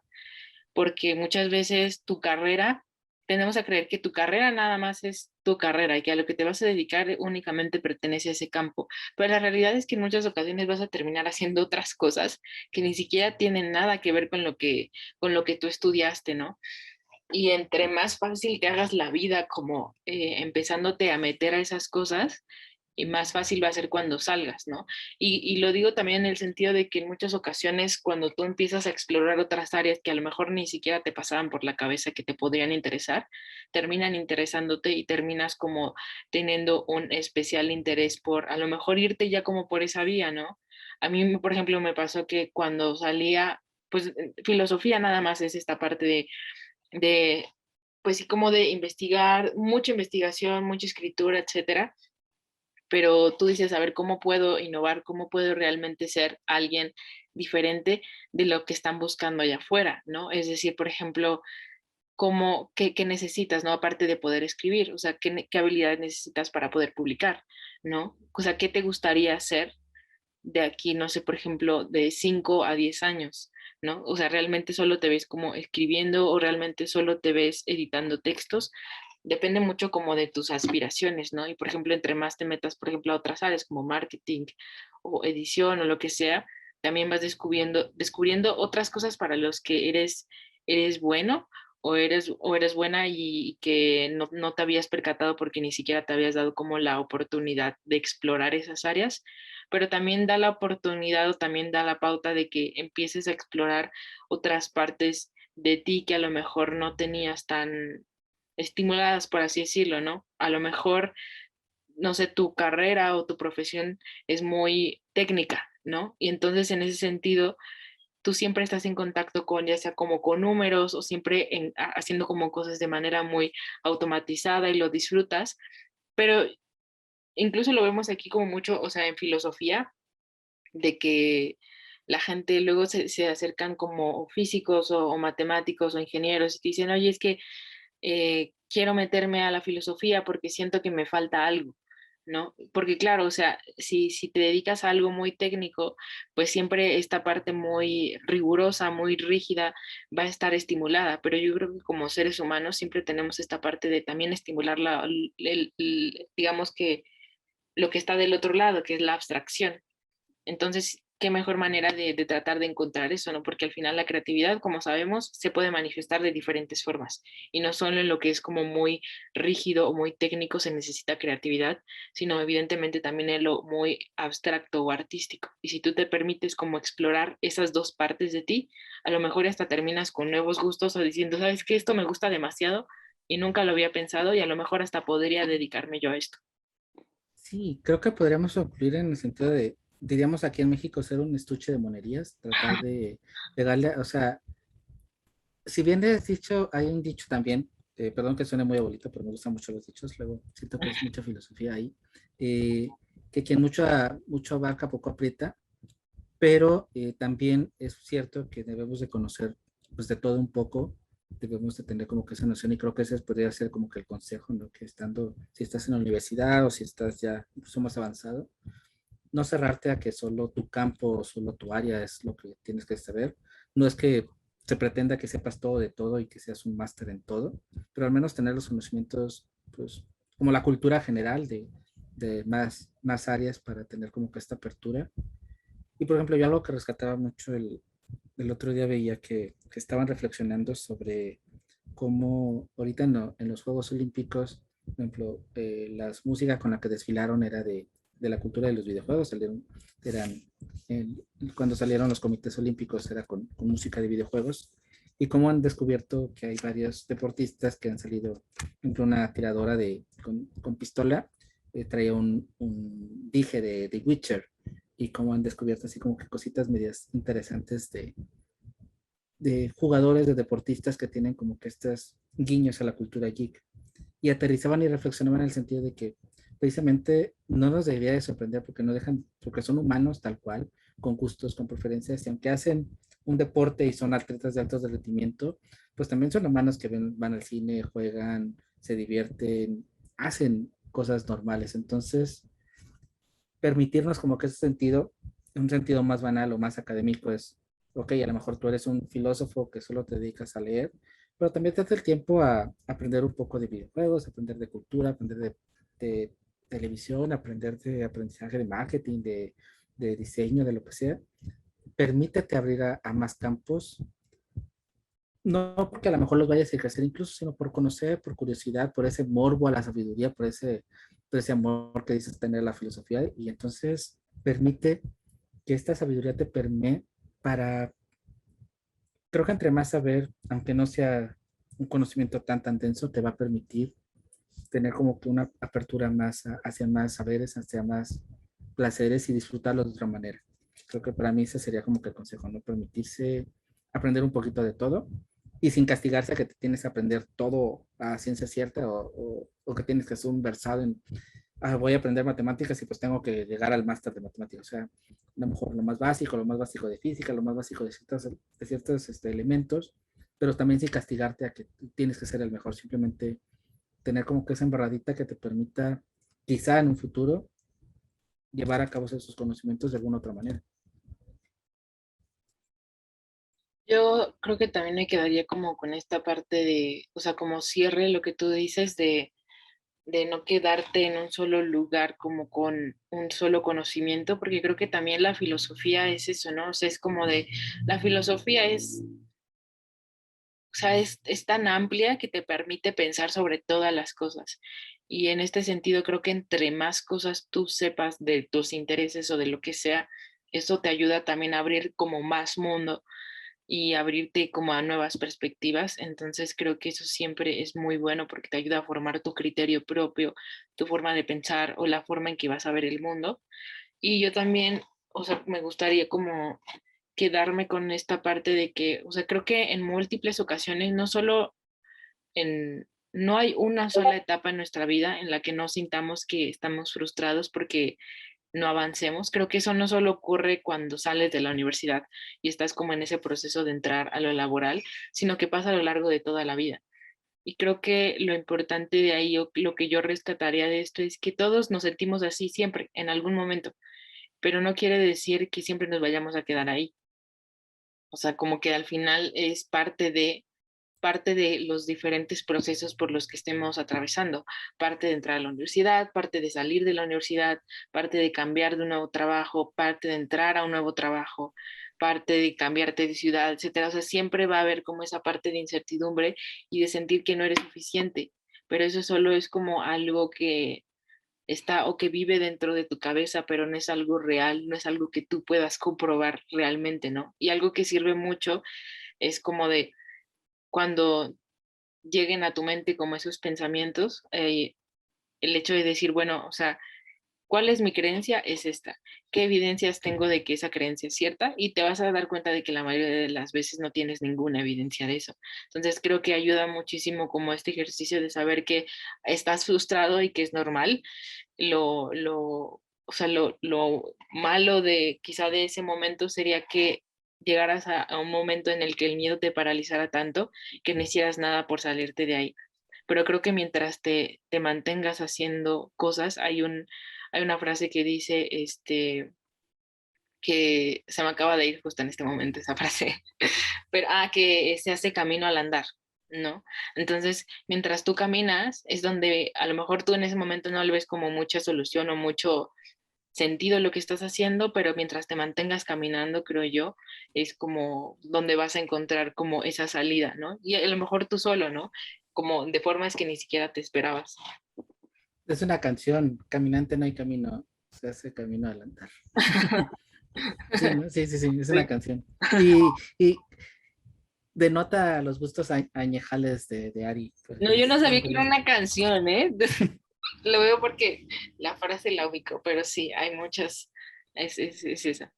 porque muchas veces tu carrera, tenemos a creer que tu carrera nada más es tu carrera y que a lo que te vas a dedicar únicamente pertenece a ese campo, pero la realidad es que en muchas ocasiones vas a terminar haciendo otras cosas que ni siquiera tienen nada que ver con lo que tú estudiaste, ¿no? Y entre más fácil te hagas la vida como empezándote a meter a esas cosas, y más fácil va a ser cuando salgas, ¿no? Y lo digo también en el sentido de que en muchas ocasiones cuando tú empiezas a explorar otras áreas que a lo mejor ni siquiera te pasaban por la cabeza que te podrían interesar, terminan interesándote y terminas como teniendo un especial interés por a lo mejor irte ya como por esa vía, ¿no? A mí, por ejemplo, me pasó que cuando salía, pues filosofía nada más es esta parte de pues sí, como de investigar, mucha investigación, mucha escritura, etcétera, pero tú dices, a ver, ¿cómo puedo innovar? ¿Cómo puedo realmente ser alguien diferente de lo que están buscando allá afuera, ¿no? Es decir, por ejemplo, qué necesitas, ¿no? Aparte de poder escribir, o sea, qué habilidades necesitas para poder publicar, ¿no? O sea, ¿qué te gustaría hacer de aquí, no sé, por ejemplo, de 5 a 10 años, ¿no? O sea, realmente solo te ves como escribiendo o realmente solo te ves editando textos. Depende mucho como de tus aspiraciones, ¿no? Y por ejemplo, entre más te metas, por ejemplo, a otras áreas como marketing o edición o lo que sea, también vas descubriendo otras cosas para los que eres bueno o eres buena y que no te habías percatado porque ni siquiera te habías dado como la oportunidad de explorar esas áreas, pero también da la oportunidad o también da la pauta de que empieces a explorar otras partes de ti que a lo mejor no tenías tan estimuladas, por así decirlo, ¿no? A lo mejor, no sé, tu carrera o tu profesión es muy técnica, ¿no? Y entonces en ese sentido, tú siempre estás en contacto con, ya sea como con números o siempre haciendo como cosas de manera muy automatizada y lo disfrutas, pero incluso lo vemos aquí como mucho, o sea, en filosofía, de que la gente luego se acercan como físicos o matemáticos o ingenieros y te dicen, oye, es que quiero meterme a la filosofía porque siento que me falta algo, ¿no? Porque claro, o sea, si te dedicas a algo muy técnico, pues siempre esta parte muy rigurosa, muy rígida va a estar estimulada, pero yo creo que como seres humanos siempre tenemos esta parte de también estimular digamos que lo que está del otro lado, que es la abstracción. Entonces, qué mejor manera de tratar de encontrar eso, ¿no? Porque al final la creatividad, como sabemos, se puede manifestar de diferentes formas y no solo en lo que es como muy rígido o muy técnico se necesita creatividad, sino evidentemente también en lo muy abstracto o artístico. Y si tú te permites como explorar esas dos partes de ti, a lo mejor hasta terminas con nuevos gustos o diciendo, ¿sabes qué? Esto me gusta demasiado y nunca lo había pensado y a lo mejor hasta podría dedicarme yo a esto. Sí, creo que podríamos concluir en el sentido de, diríamos aquí en México, ser un estuche de monerías, tratar de darle, o sea, si bien has dicho, hay un dicho también, perdón que suene muy abuelito, pero me gustan mucho los dichos, luego siento que es mucha filosofía ahí, que quien mucho abarca, poco aprieta, pero también es cierto que debemos de conocer pues de todo un poco, debemos de tener como que esa noción y creo que ese podría ser como que el consejo, ¿no? Que estando, si estás en la universidad o si estás ya incluso más avanzado, no cerrarte a que solo tu campo o solo tu área es lo que tienes que saber. No es que se pretenda que sepas todo de todo y que seas un máster en todo, pero al menos tener los conocimientos, pues, como la cultura general de más áreas para tener como que esta apertura. Y por ejemplo, yo algo que rescataba mucho el otro día veía que estaban reflexionando sobre cómo ahorita en los Juegos Olímpicos, por ejemplo, las músicas con las que desfilaron era de la cultura de los videojuegos, eran, cuando salieron los comités olímpicos era con música de videojuegos, y cómo han descubierto que hay varios deportistas que han salido, por ejemplo, una tiradora con pistola, traía un dije de Witcher, y cómo han descubierto así como que cositas medias interesantes de jugadores, de deportistas que tienen como que estos guiños a la cultura geek. Y aterrizaban y reflexionaban en el sentido de que precisamente no nos debería de sorprender porque no dejan, porque son humanos tal cual, con gustos, con preferencias, y aunque hacen un deporte y son atletas de alto rendimiento, pues también son humanos que van al cine, juegan, se divierten, hacen cosas normales. Entonces, permitirnos como que ese sentido, un sentido más banal o más académico es ok, a lo mejor tú eres un filósofo que solo te dedicas a leer, pero también te das el tiempo a aprender un poco de videojuegos, aprender de cultura, aprender de televisión, aprender de aprendizaje de marketing, de diseño, de lo que sea. Permítete abrir a más campos, no porque a lo mejor los vayas a ejercer incluso, sino por conocer, por curiosidad, por ese morbo a la sabiduría, por ese amor que dices tener a la filosofía. Y entonces permite que esta sabiduría te permee para, creo que entre más saber, aunque no sea un conocimiento tan denso, te va a permitir tener como que una apertura más hacia más saberes, hacia más placeres y disfrutarlo de otra manera. Creo que para mí ese sería como que el consejo, no permitirse aprender un poquito de todo y sin castigarse a que te tienes que aprender todo a ciencia cierta o que tienes que ser un versado en, voy a aprender matemáticas y pues tengo que llegar al máster de matemáticas. O sea, a lo mejor lo más básico de física, lo más básico de ciertos elementos, pero también sin castigarte a que tienes que ser el mejor, simplemente tener como que esa embarradita que te permita, quizá en un futuro, llevar a cabo esos conocimientos de alguna otra manera. Yo creo que también me quedaría como con esta parte de, o sea, como cierre lo que tú dices de no quedarte en un solo lugar como con un solo conocimiento, porque creo que también la filosofía es eso, ¿no? O sea, es como de, la filosofía es, o sea, es tan amplia que te permite pensar sobre todas las cosas. Y en este sentido, creo que entre más cosas tú sepas de tus intereses o de lo que sea, eso te ayuda también a abrir como más mundo y abrirte como a nuevas perspectivas. Entonces creo que eso siempre es muy bueno porque te ayuda a formar tu criterio propio, tu forma de pensar o la forma en que vas a ver el mundo. Y yo también, o sea, me gustaría como quedarme con esta parte de que, o sea, creo que en múltiples ocasiones, no solo en, no hay una sola etapa en nuestra vida en la que no sintamos que estamos frustrados porque no avancemos. Creo que eso no solo ocurre cuando sales de la universidad y estás como en ese proceso de entrar a lo laboral, sino que pasa a lo largo de toda la vida. Y creo que lo importante de ahí, o lo que yo rescataría de esto, es que todos nos sentimos así siempre, en algún momento, pero no quiere decir que siempre nos vayamos a quedar ahí. O sea, como que al final es parte de los diferentes procesos por los que estemos atravesando, parte de entrar a la universidad, parte de salir de la universidad, parte de cambiar de un nuevo trabajo, parte de entrar a un nuevo trabajo, parte de cambiarte de ciudad, etcétera. O sea, siempre va a haber como esa parte de incertidumbre y de sentir que no eres suficiente, pero eso solo es como algo que está o que vive dentro de tu cabeza, pero no es algo real, no es algo que tú puedas comprobar realmente, ¿no? Y algo que sirve mucho es como de cuando lleguen a tu mente como esos pensamientos, el hecho de decir, bueno, o sea, ¿cuál es mi creencia? Es esta. ¿Qué evidencias tengo de que esa creencia es cierta? Y te vas a dar cuenta de que la mayoría de las veces no tienes ninguna evidencia de eso. Entonces creo que ayuda muchísimo como este ejercicio de saber que estás frustrado y que es normal. O sea, lo malo de quizá de ese momento sería que llegaras a un momento en el que el miedo te paralizara tanto que no hicieras nada por salirte de ahí. Pero creo que mientras te mantengas haciendo cosas, hay una frase que dice, que se me acaba de ir justo en este momento esa frase, pero, que se hace camino al andar, ¿no? Entonces, mientras tú caminas, es donde a lo mejor tú en ese momento no le ves como mucha solución o mucho sentido lo que estás haciendo, pero mientras te mantengas caminando, creo yo, es como donde vas a encontrar como esa salida, ¿no? Y a lo mejor tú solo, ¿no? Como de formas que ni siquiera te esperabas. Es una canción, Caminante no hay camino, se hace camino al andar. Sí, ¿no? Sí, sí, sí, es una Sí. canción. Y denota los gustos añejales de Ari, No, porque yo no es sabía que era increíble. una canción, ¿eh? Lo veo porque la frase la ubico, pero sí, hay muchas, es esa.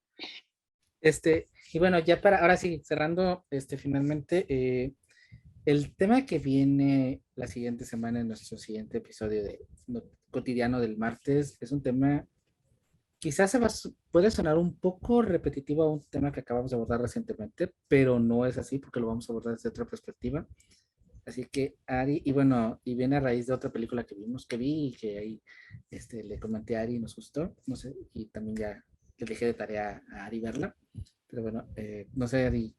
Y bueno, ya para, ahora sí, cerrando, finalmente, el tema que viene la siguiente semana en nuestro siguiente episodio de cotidiano del martes es un tema, quizás puede sonar un poco repetitivo a un tema que acabamos de abordar recientemente, pero no es así porque lo vamos a abordar desde otra perspectiva. Así que Ari, y bueno, y viene a raíz de otra película que vi y que ahí le comenté a Ari y nos gustó, no sé, y también ya le dejé de tarea a Ari verla. Pero bueno, no sé, Adi,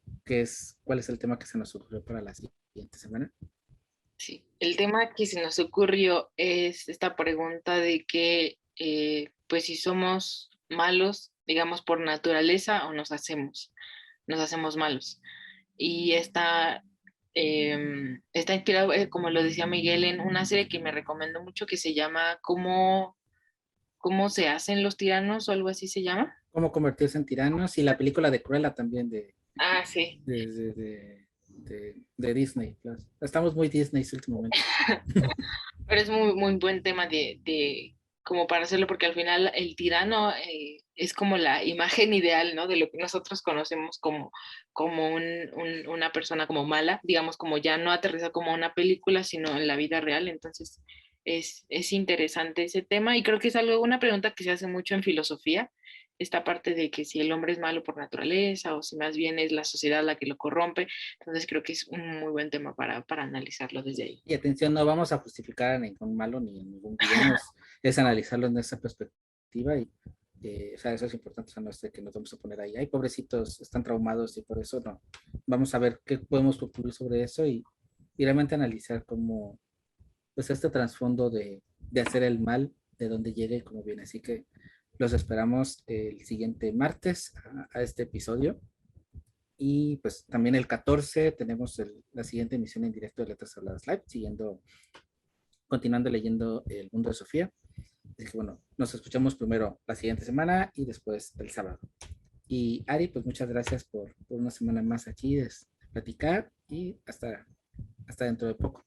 cuál es el tema que se nos ocurrió para la siguiente semana. Sí, el tema que se nos ocurrió es esta pregunta de que, pues si somos malos, digamos, por naturaleza o nos hacemos malos. Y está inspirado, como lo decía Miguel, en una serie que me recomendó mucho que se llama ¿Cómo se hacen los tiranos o algo así se llama? Cómo convertirse en tiranos y la película de Cruella también Ah, sí. de Disney Plus. Estamos muy Disney últimamente. Pero es muy, muy buen tema de como para hacerlo, porque al final el tirano es como la imagen ideal, ¿no? De lo que nosotros conocemos como una persona como mala, digamos, como ya no aterriza como una película, sino en la vida real. Entonces, es interesante ese tema y creo que es algo, una pregunta que se hace mucho en filosofía, esta parte de que si el hombre es malo por naturaleza o si más bien es la sociedad la que lo corrompe. Entonces, creo que es un muy buen tema para analizarlo desde ahí. Y atención, no vamos a justificar a ningún malo ni a ningún villano, es analizarlo en esa perspectiva y, o sea, eso es importante, o sea, no es de que nos vamos a poner ahí, ay, pobrecitos, están traumados y por eso no. Vamos a ver qué podemos concluir sobre eso y realmente analizar cómo, pues, este trasfondo de hacer el mal, de dónde llegue y cómo viene. Así que los esperamos el siguiente martes a este episodio. Y pues también el 14 tenemos la siguiente emisión en directo de Letras Habladas Live, continuando leyendo El Mundo de Sofía. Así que bueno, nos escuchamos primero la siguiente semana y después el sábado. Y Ari, pues muchas gracias por una semana más aquí de platicar y hasta dentro de poco.